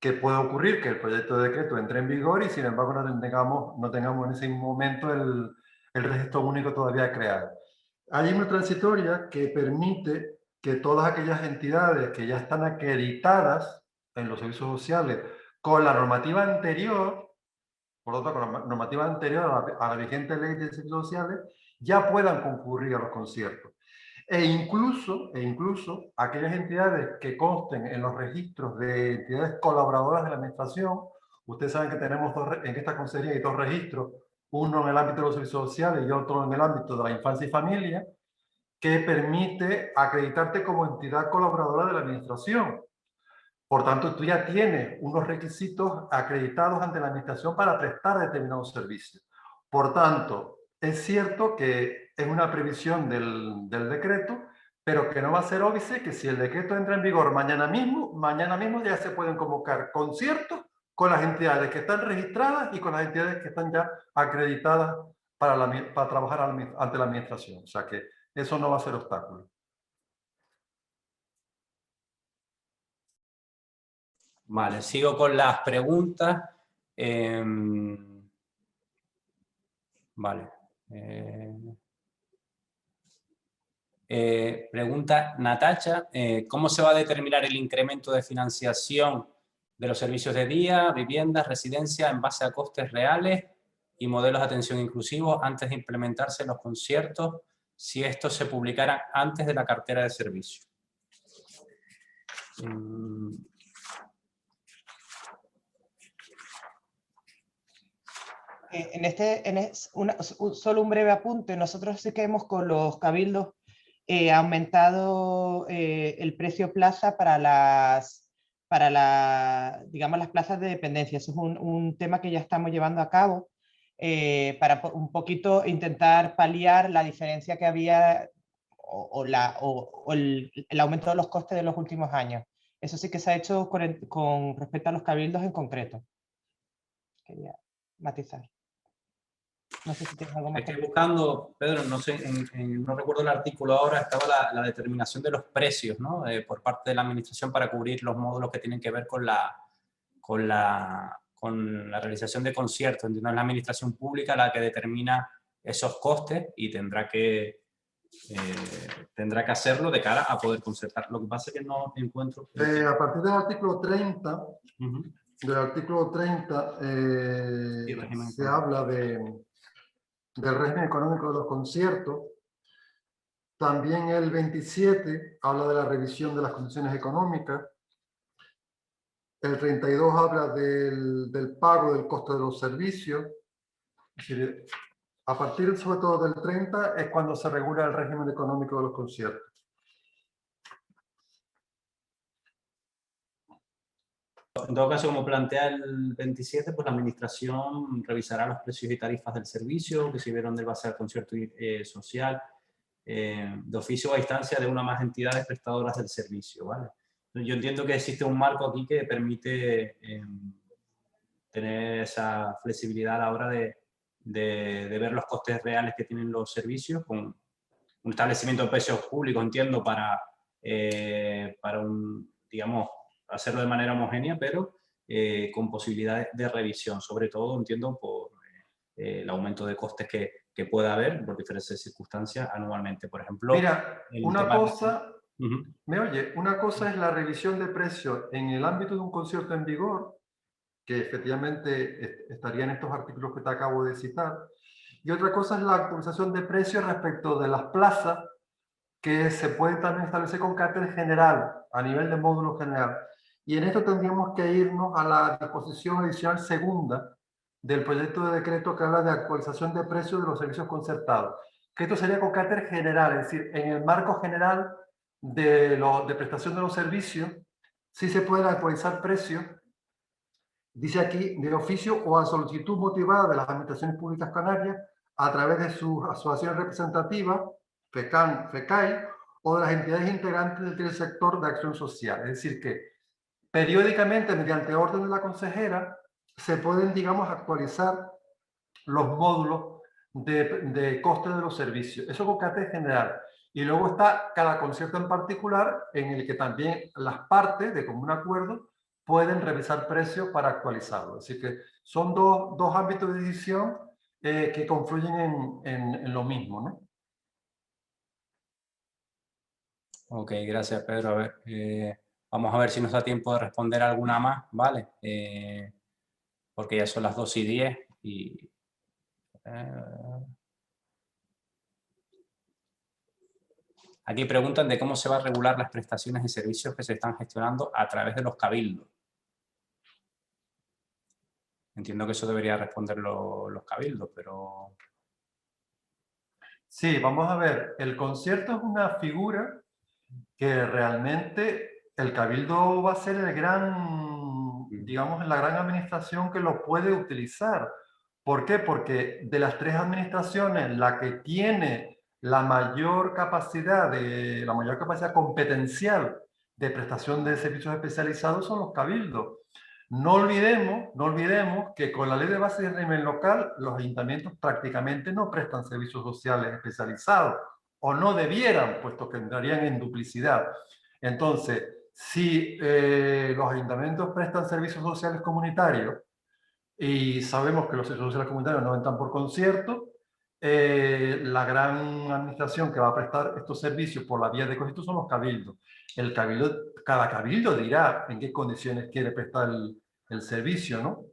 Que puede ocurrir que el proyecto de decreto entre en vigor y sin embargo no tengamos en ese momento el registro único todavía creado. Hay una transitoria que permite que todas aquellas entidades que ya están acreditadas en los servicios sociales con la normativa anterior, por lo tanto, con la normativa anterior a la vigente ley de servicios sociales, ya puedan concurrir a los conciertos. E incluso aquellas entidades que consten en los registros de entidades colaboradoras de la administración, ustedes saben que tenemos en esta consejería hay 2 registros, uno en el ámbito de los servicios sociales y otro en el ámbito de la infancia y familia, que permite acreditarte como entidad colaboradora de la administración. Por tanto, tú ya tienes unos requisitos acreditados ante la administración para prestar determinados servicios. Por tanto, es cierto que es una previsión del decreto, pero que no va a ser óbice que si el decreto entra en vigor mañana mismo ya se pueden convocar conciertos con las entidades que están registradas y con las entidades que están ya acreditadas para trabajar ante la administración. O sea que eso no va a ser obstáculo. Vale, sigo con las preguntas. Vale. Pregunta Natacha, ¿cómo se va a determinar el incremento de financiación de los servicios de día, viviendas, residencias en base a costes reales y modelos de atención inclusivos antes de implementarse en los conciertos si estos se publicaran antes de la cartera de servicios? Solo un breve apunte. Nosotros sí que hemos con los cabildos ha aumentado el precio plaza para digamos, las plazas de dependencia. Eso es un tema que ya estamos llevando a cabo para un poquito intentar paliar la diferencia que había o el aumento de los costes de los últimos años. Eso sí que se ha hecho con respecto a los cabildos en concreto. Quería matizar. No sé si tienes algo más. Estoy buscando, Pedro, no sé, no recuerdo el artículo ahora, estaba la determinación de los precios, ¿no? Por parte de la administración para cubrir los módulos que tienen que ver con la realización de conciertos. Entiendo, es la administración pública la que determina esos costes y tendrá que hacerlo de cara a poder concertar. Lo que pasa es que no encuentro... A partir del artículo 30, del artículo 30 se habla del régimen económico de los conciertos. También el 27 habla de la revisión de las condiciones económicas. El 32 habla del pago del costo de los servicios. Es decir, a partir sobre todo del 30 es cuando se regula el régimen económico de los conciertos. En todo caso, como plantea el 27, pues la administración revisará los precios y tarifas del servicio, que sirvieron del base al concierto social, de oficio o a instancia de una o más entidades prestadoras del servicio, ¿vale? Yo entiendo que existe un marco aquí que permite tener esa flexibilidad a la hora de ver los costes reales que tienen los servicios, con un establecimiento de precios públicos, entiendo, para digamos, hacerlo de manera homogénea, pero con posibilidades de revisión, sobre todo, entiendo, por el aumento de costes que pueda haber por diferentes circunstancias anualmente. Por ejemplo, mira, una cosa, ¿me oye? Una cosa es la revisión de precios en el ámbito de un concierto en vigor, que efectivamente estaría en estos artículos que te acabo de citar, y otra cosa es la actualización de precios respecto de las plazas, que se pueden también establecer con carácter general, a nivel de módulo general. Y en esto tendríamos que irnos a la disposición adicional segunda del proyecto de decreto que habla de actualización de precios de los servicios concertados. Que esto sería con carácter general, es decir, en el marco general de prestación de los servicios, sí se pueden actualizar precios, dice aquí, de oficio o a solicitud motivada de las administraciones públicas canarias a través de sus asociaciones representativas, FECAN, FECAI, o de las entidades integrantes del sector de acción social. Es decir, que periódicamente, mediante orden de la consejera, se pueden, digamos, actualizar los módulos de coste de los servicios. Eso con carácter general. Y luego está cada concierto en particular, en el que también las partes, de común acuerdo, pueden revisar precios para actualizarlo. Así que son dos ámbitos de decisión que confluyen en lo mismo, ¿no? Ok, gracias, Pedro. A ver, vamos a ver si nos da tiempo de responder alguna más, ¿vale? Porque ya son las 2:10 y... Aquí preguntan de cómo se va a regular las prestaciones y servicios que se están gestionando a través de los cabildos. Entiendo que eso debería responder los cabildos, pero... Sí, vamos a ver. El concierto es una figura que realmente el cabildo va a ser el gran, digamos, la gran administración que lo puede utilizar. ¿Por qué? Porque de las tres administraciones, la que tiene la mayor capacidad competencial de prestación de servicios especializados son los cabildos. No olvidemos que con la ley de base de régimen local, los ayuntamientos prácticamente no prestan servicios sociales especializados, o no debieran, puesto que entrarían en duplicidad. Entonces, si los ayuntamientos prestan servicios sociales comunitarios, y sabemos que los servicios sociales comunitarios no entran por concierto, la gran administración que va a prestar estos servicios por la vía de concierto son los cabildos. Cada cabildo dirá en qué condiciones quiere prestar el servicio, ¿no?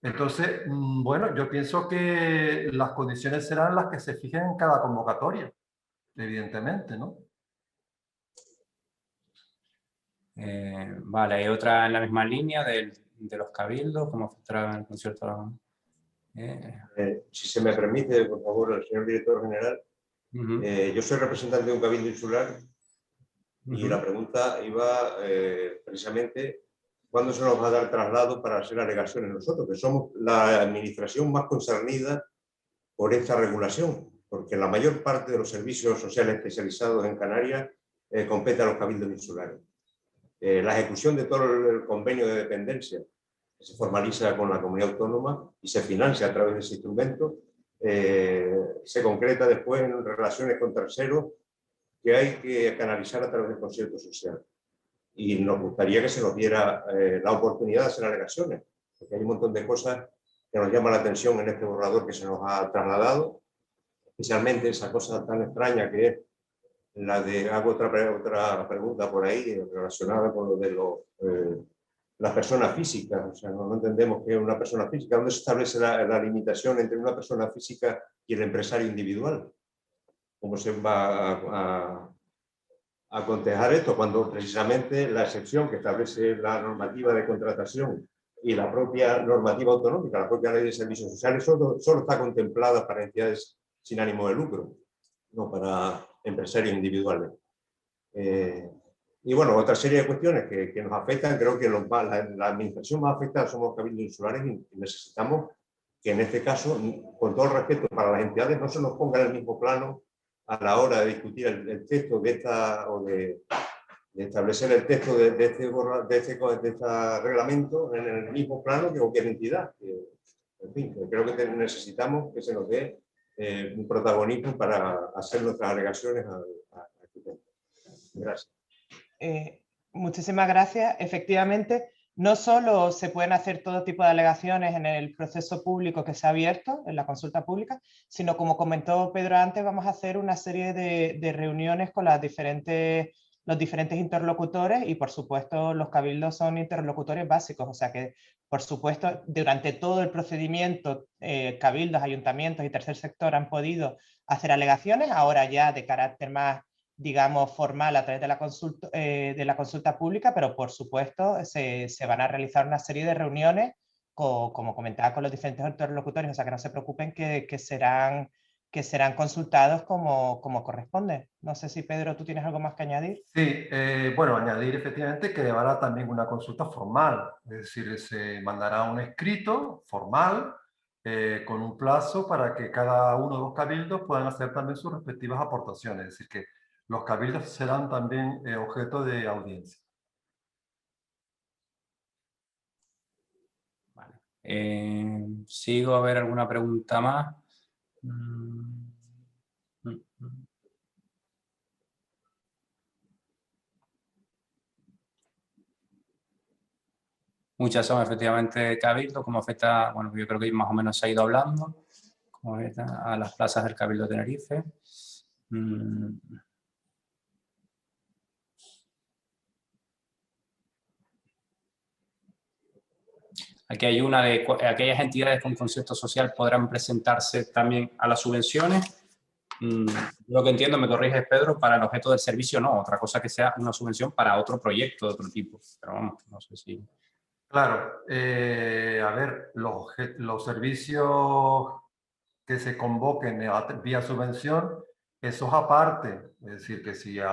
Entonces, bueno, yo pienso que las condiciones serán las que se fijen en cada convocatoria, evidentemente, ¿no? Vale, hay otra en la misma línea de los cabildos, cómo afectará el concierto. Si se me permite, por favor, el señor director general, Yo soy representante de un cabildo insular y la pregunta iba precisamente ¿cuándo se nos va a dar traslado para hacer alegaciones nosotros? Que somos la administración más concernida por esta regulación, porque la mayor parte de los servicios sociales especializados en Canarias compete a los cabildos insulares. La ejecución de todo el convenio de dependencia que se formaliza con la comunidad autónoma y se financia a través de ese instrumento, se concreta después en relaciones con terceros que hay que canalizar a través del concierto social. Y nos gustaría que se nos diera la oportunidad de hacer alegaciones, porque hay un montón de cosas que nos llaman la atención en este borrador que se nos ha trasladado, especialmente esa cosa tan extraña que es la de, hago otra pregunta por ahí relacionada con lo de las personas físicas. O sea, no entendemos qué es una persona física. ¿Dónde se establece la limitación entre una persona física y el empresario individual? ¿Cómo se va a cotejar esto cuando precisamente la excepción que establece la normativa de contratación y la propia normativa autonómica, la propia ley de servicios sociales, solo está contemplada para entidades sin ánimo de lucro, no para empresarios individuales? Y bueno, otra serie de cuestiones que nos afectan, creo que la administración más afectada somos los cabildos insulares y necesitamos que en este caso, con todo el respeto para las entidades, no se nos ponga en el mismo plano a la hora de discutir el texto de esta, o de establecer el texto de este reglamento en el mismo plano que cualquier entidad. En fin, creo que necesitamos que se nos dé un protagonismo para hacer nuestras alegaciones a este tema. Gracias. Muchísimas gracias. Efectivamente, no solo se pueden hacer todo tipo de alegaciones en el proceso público que se ha abierto, en la consulta pública, sino, como comentó Pedro antes, vamos a hacer una serie de reuniones con los diferentes interlocutores y, por supuesto, los cabildos son interlocutores básicos. O sea que, por supuesto, durante todo el procedimiento, cabildos, ayuntamientos y tercer sector han podido hacer alegaciones, ahora ya de carácter más, digamos, formal a través de la consulta pública, pero por supuesto se van a realizar una serie de reuniones, como comentaba, con los diferentes interlocutores, o sea que no se preocupen que serán consultados como corresponde. No sé si, Pedro, tú tienes algo más que añadir. Sí, bueno, añadir efectivamente que habrá también una consulta formal, es decir, se mandará un escrito formal con un plazo para que cada uno de los cabildos puedan hacer también sus respectivas aportaciones, es decir, que los cabildos serán también objeto de audiencia. Vale. Sigo a ver alguna pregunta más. Muchas son efectivamente cabildo, como afecta, bueno, yo creo que más o menos se ha ido hablando, como afecta a las plazas del Cabildo de Tenerife. Aquí hay una de aquellas entidades con concierto social podrán presentarse también a las subvenciones. Lo que entiendo, me corriges, Pedro, para el objeto del servicio no, otra cosa que sea una subvención para otro proyecto de otro tipo, pero vamos, no sé si... Claro, a ver, los servicios que se convoquen vía subvención, eso es aparte. Es decir, que si se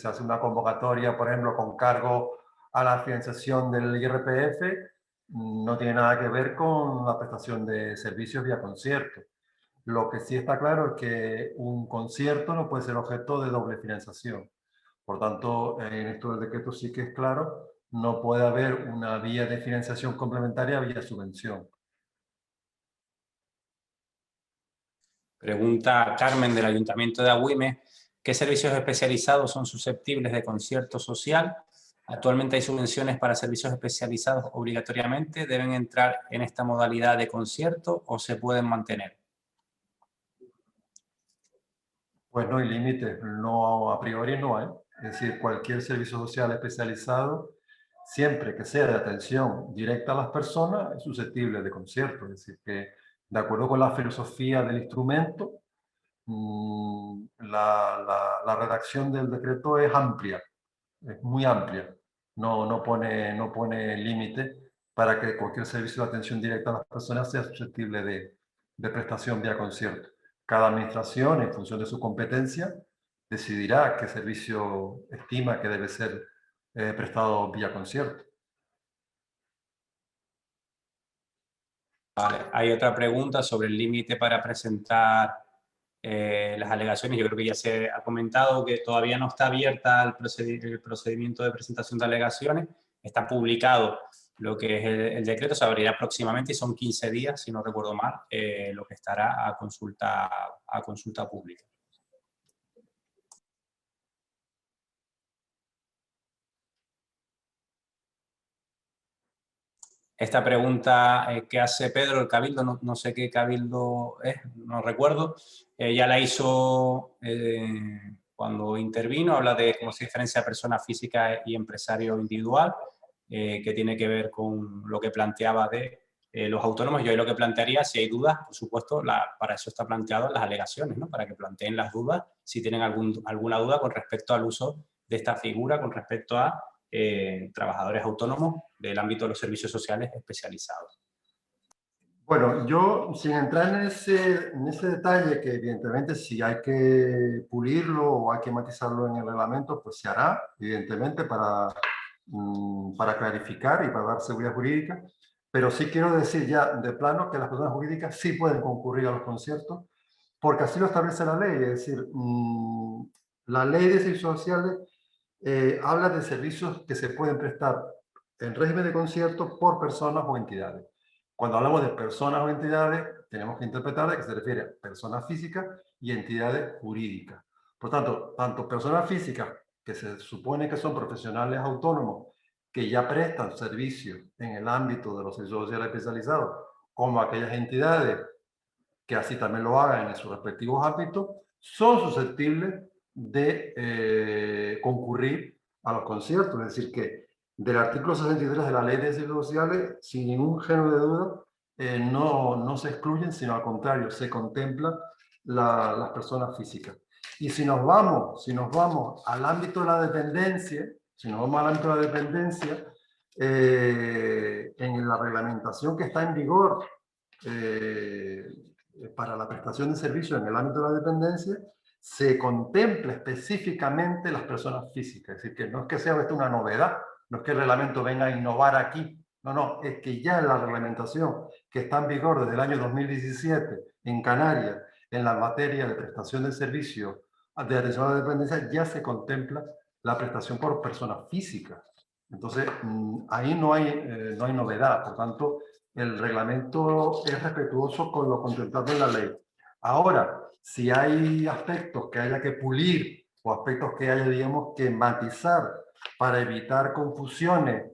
hace una convocatoria, por ejemplo, con cargo a la financiación del IRPF, no tiene nada que ver con la prestación de servicios vía concierto. Lo que sí está claro es que un concierto no puede ser objeto de doble financiación. Por tanto, en esto del decreto sí que es claro, no puede haber una vía de financiación complementaria vía subvención. Pregunta Carmen del Ayuntamiento de Agüime, ¿qué servicios especializados son susceptibles de concierto social? Actualmente hay subvenciones para servicios especializados obligatoriamente. ¿Deben entrar en esta modalidad de concierto o se pueden mantener? Pues no hay límites, no, a priori no hay. Es decir, cualquier servicio social especializado, siempre que sea de atención directa a las personas, es susceptible de concierto. Es decir, que de acuerdo con la filosofía del instrumento, la redacción del decreto es amplia, es muy amplia. No pone límite para que cualquier servicio de atención directa a las personas sea susceptible de prestación vía concierto. Cada administración, en función de su competencia, decidirá qué servicio estima que debe ser prestado vía concierto. Vale. Hay otra pregunta sobre el límite para presentar las alegaciones. Yo creo que ya se ha comentado que todavía no está abierta el procedimiento de presentación de alegaciones. Está publicado lo que es el decreto, se abrirá próximamente y son 15 días, si no recuerdo mal, lo que estará a consulta pública. Esta pregunta que hace Pedro, el cabildo, no sé qué cabildo es, no recuerdo, ya la hizo cuando intervino, habla de cómo se diferencia persona física y empresario individual, que tiene que ver con lo que planteaba de los autónomos. Yo ahí lo que plantearía, si hay dudas, por supuesto, para eso está planteado las alegaciones, ¿no? Para que planteen las dudas, si tienen alguna duda con respecto al uso de esta figura, con respecto a trabajadores autónomos del ámbito de los servicios sociales especializados. Bueno, yo sin entrar en ese detalle, que evidentemente si hay que pulirlo o hay que matizarlo en el reglamento, pues se hará, evidentemente, para clarificar y para dar seguridad jurídica, pero sí quiero decir ya de plano que las personas jurídicas sí pueden concurrir a los conciertos, porque así lo establece la ley, es decir, la ley de servicios sociales habla de servicios que se pueden prestar en régimen de concierto por personas o entidades. Cuando hablamos de personas o entidades, tenemos que interpretar de que se refiere a personas físicas y entidades jurídicas. Por tanto, tanto personas físicas, que se supone que son profesionales autónomos, que ya prestan servicios en el ámbito de los servicios sociales especializados, como aquellas entidades que así también lo hagan en sus respectivos ámbitos, son susceptibles de concurrir a los conciertos. Es decir, que del artículo 63 de la Ley de Servicios Sociales, sin ningún género de duda, no se excluyen, sino al contrario, se contemplan las personas físicas. Y si nos vamos al ámbito de la dependencia, en la reglamentación que está en vigor para la prestación de servicios en el ámbito de la dependencia, se contempla específicamente las personas físicas. Es decir, que no es que sea esto una novedad, no es que el reglamento venga a innovar aquí, no, es que ya en la reglamentación que está en vigor desde el año 2017 en Canarias, en la materia de prestación de servicios de atención a la dependencia, ya se contempla la prestación por personas físicas. Entonces, ahí no hay novedad, por tanto, el reglamento es respetuoso con lo contemplado en la ley. Ahora, si hay aspectos que haya que pulir o aspectos que haya, digamos, que matizar para evitar confusiones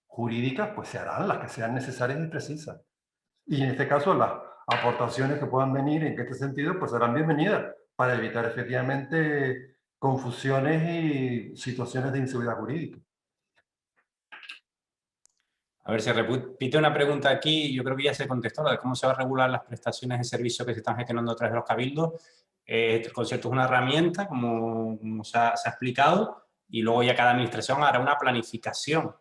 jurídicas, pues se harán las que sean necesarias y precisas. Y en este caso, las aportaciones que puedan venir en este sentido, pues serán bienvenidas para evitar efectivamente confusiones y situaciones de inseguridad jurídica. A ver, se repite una pregunta aquí, yo creo que ya se contestó, la de cómo se va a regular las prestaciones de servicio que se están gestionando a través de los cabildos. El concierto es una herramienta, como se ha explicado, y luego ya cada administración hará una planificación,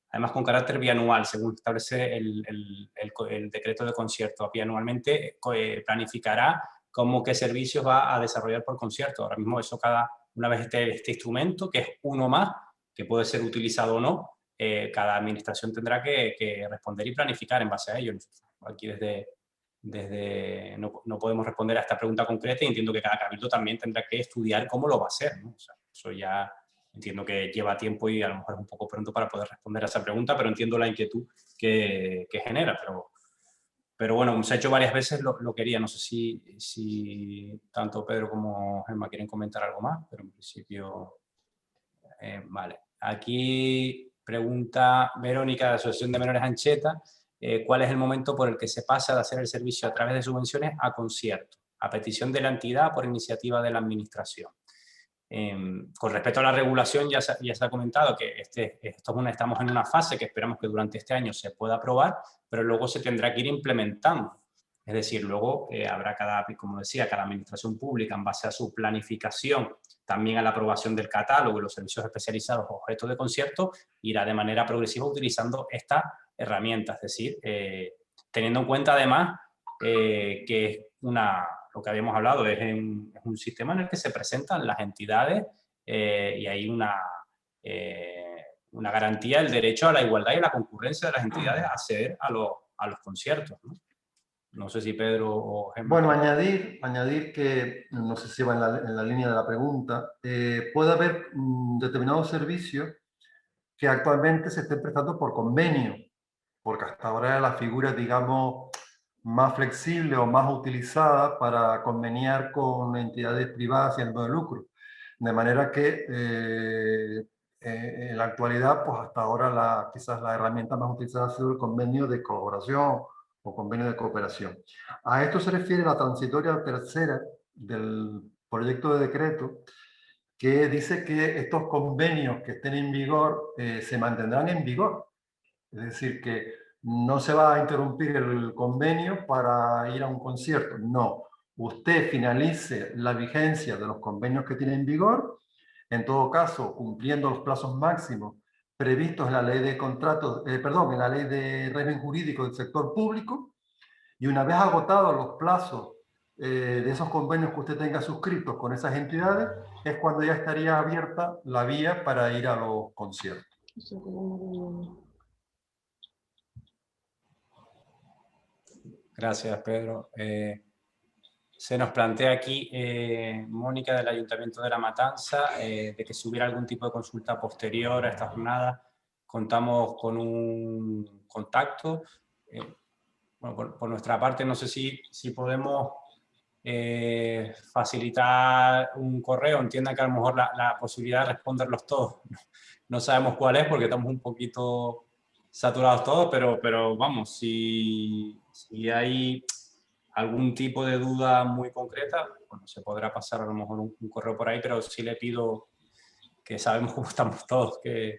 además con carácter bianual, según establece el decreto de concierto. Bianualmente planificará qué servicios va a desarrollar por concierto. Ahora mismo eso una vez este instrumento, que es uno más, que puede ser utilizado o no, cada administración tendrá que responder y planificar en base a ello. Aquí no podemos responder a esta pregunta concreta y entiendo que cada cabildo también tendrá que estudiar cómo lo va a hacer, ¿no? O sea, eso ya entiendo que lleva tiempo y a lo mejor es un poco pronto para poder responder a esa pregunta, pero entiendo la inquietud que genera. Pero bueno, se ha hecho varias veces, lo quería. No sé si tanto Pedro como Gemma quieren comentar algo más, pero en principio... vale. Aquí pregunta Verónica de la Asociación de Menores Ancheta, ¿cuál es el momento por el que se pasa de hacer el servicio a través de subvenciones a concierto, a petición de la entidad por iniciativa de la administración? Con respecto a la regulación, ya se ha comentado que estamos en una fase que esperamos que durante este año se pueda aprobar, pero luego se tendrá que ir implementando. Es decir, luego habrá como decía, cada administración pública, en base a su planificación, también a la aprobación del catálogo y los servicios especializados objeto de concierto, irá de manera progresiva utilizando esta herramienta. Es decir, teniendo en cuenta además que lo que habíamos hablado, es un sistema en el que se presentan las entidades y hay una garantía del derecho a la igualdad y a la concurrencia de las entidades a acceder a los conciertos, ¿no? No sé si Pedro o Gemma. Bueno, añadir que, no sé si va en la línea de la pregunta, puede haber determinados servicios que actualmente se estén prestando por convenio, porque hasta ahora era la figura, digamos, más flexible o más utilizada para conveniar con entidades privadas y ánimo de lucro. De manera que en la actualidad, pues hasta ahora quizás la herramienta más utilizada ha sido el convenio de colaboración o convenio de cooperación. A esto se refiere la transitoria tercera del proyecto de decreto, que dice que estos convenios que estén en vigor se mantendrán en vigor. Es decir, que no se va a interrumpir el convenio para ir a un concierto. No, usted finalice la vigencia de los convenios que tiene en vigor, en todo caso, cumpliendo los plazos máximos previstos en la ley de contratos, en la ley de régimen jurídico del sector público, y una vez agotados los plazos de esos convenios que usted tenga suscritos con esas entidades, es cuando ya estaría abierta la vía para ir a los conciertos. Gracias, Pedro. Se nos plantea aquí, Mónica, del Ayuntamiento de La Matanza, de que si hubiera algún tipo de consulta posterior a esta jornada, contamos con un contacto. Bueno, por nuestra parte, no sé si podemos facilitar un correo. Entiendan que a lo mejor la posibilidad de responderlos todos no sabemos cuál es, porque estamos un poquito saturados todos, pero vamos, si hay algún tipo de duda muy concreta, bueno, se podrá pasar a lo mejor un correo por ahí, pero sí le pido, que sabemos cómo estamos todos, que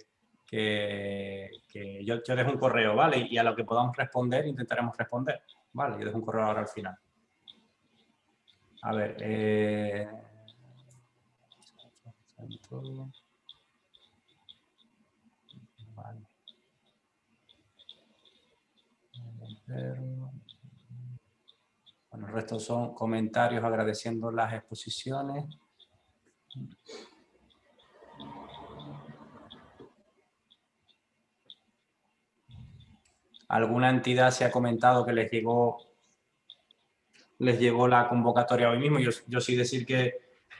yo dejo un correo, ¿vale? Y a lo que podamos responder, intentaremos responder, ¿vale? Yo dejo un correo ahora al final. A ver, vale. Bueno, el resto son comentarios agradeciendo las exposiciones. ¿Alguna entidad se ha comentado que les llegó la convocatoria hoy mismo? Yo sí decir que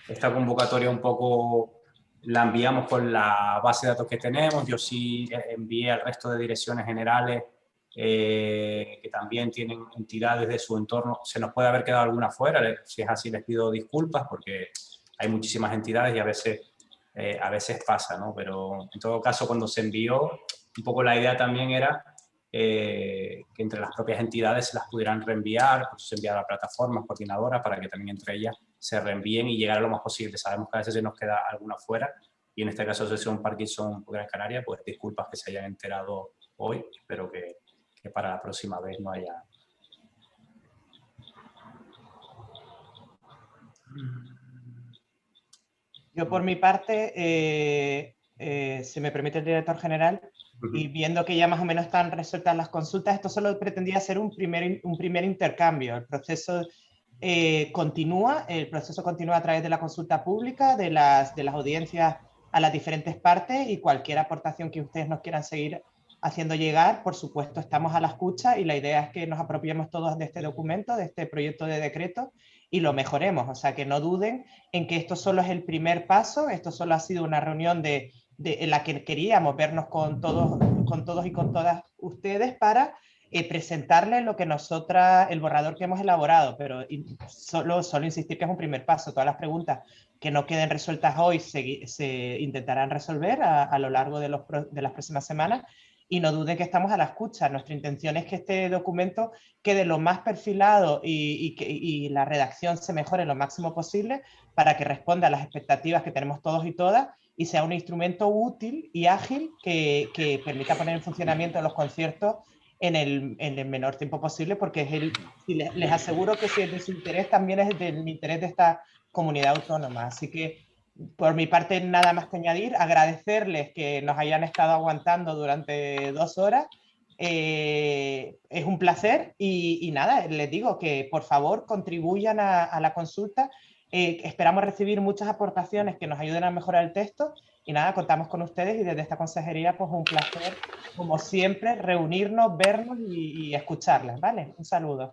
esta convocatoria un poco la enviamos con la base de datos que tenemos. Yo sí envié al resto de direcciones generales que también tienen entidades de su entorno. Se nos puede haber quedado alguna fuera. Si es así, les pido disculpas porque hay muchísimas entidades y a veces pasa, ¿no? Pero en todo caso, cuando se envió, un poco la idea también era que entre las propias entidades se las pudieran reenviar, pues se envía a la plataforma coordinadora para que también entre ellas se reenvíen y llegar a lo más posible. Sabemos que a veces se nos queda alguna fuera y en este caso Asociación Parkinson Gran Canaria, pues disculpas que se hayan enterado hoy, espero que para la próxima vez no haya. Yo por mi parte, si me permite el director general, y viendo que ya más o menos están resueltas las consultas, esto solo pretendía ser un primer intercambio. El proceso continúa a través de la consulta pública, de las audiencias a las diferentes partes, y cualquier aportación que ustedes nos quieran seguir haciendo llegar, por supuesto, estamos a la escucha, y la idea es que nos apropiemos todos de este documento, de este proyecto de decreto, y lo mejoremos. O sea, que no duden en que esto solo es el primer paso, esto solo ha sido una reunión en la que queríamos vernos con todos y con todas ustedes para presentarles lo que el borrador que hemos elaborado, pero solo insistir que es un primer paso. Todas las preguntas que no queden resueltas hoy se intentarán resolver a lo largo de las próximas semanas, y no duden que estamos a la escucha. Nuestra intención es que este documento quede lo más perfilado y la redacción se mejore lo máximo posible para que responda a las expectativas que tenemos todos y todas, y sea un instrumento útil y ágil que permita poner en funcionamiento los conciertos en el menor tiempo posible, porque les aseguro que si es de su interés, también es del interés de esta comunidad autónoma. Así que, por mi parte, nada más que añadir, agradecerles que nos hayan estado aguantando durante 2 horas, Es un placer y nada, les digo que por favor contribuyan a la consulta. Esperamos recibir muchas aportaciones que nos ayuden a mejorar el texto y nada, contamos con ustedes y desde esta consejería pues un placer, como siempre, reunirnos, vernos y escucharles, ¿vale? Un saludo.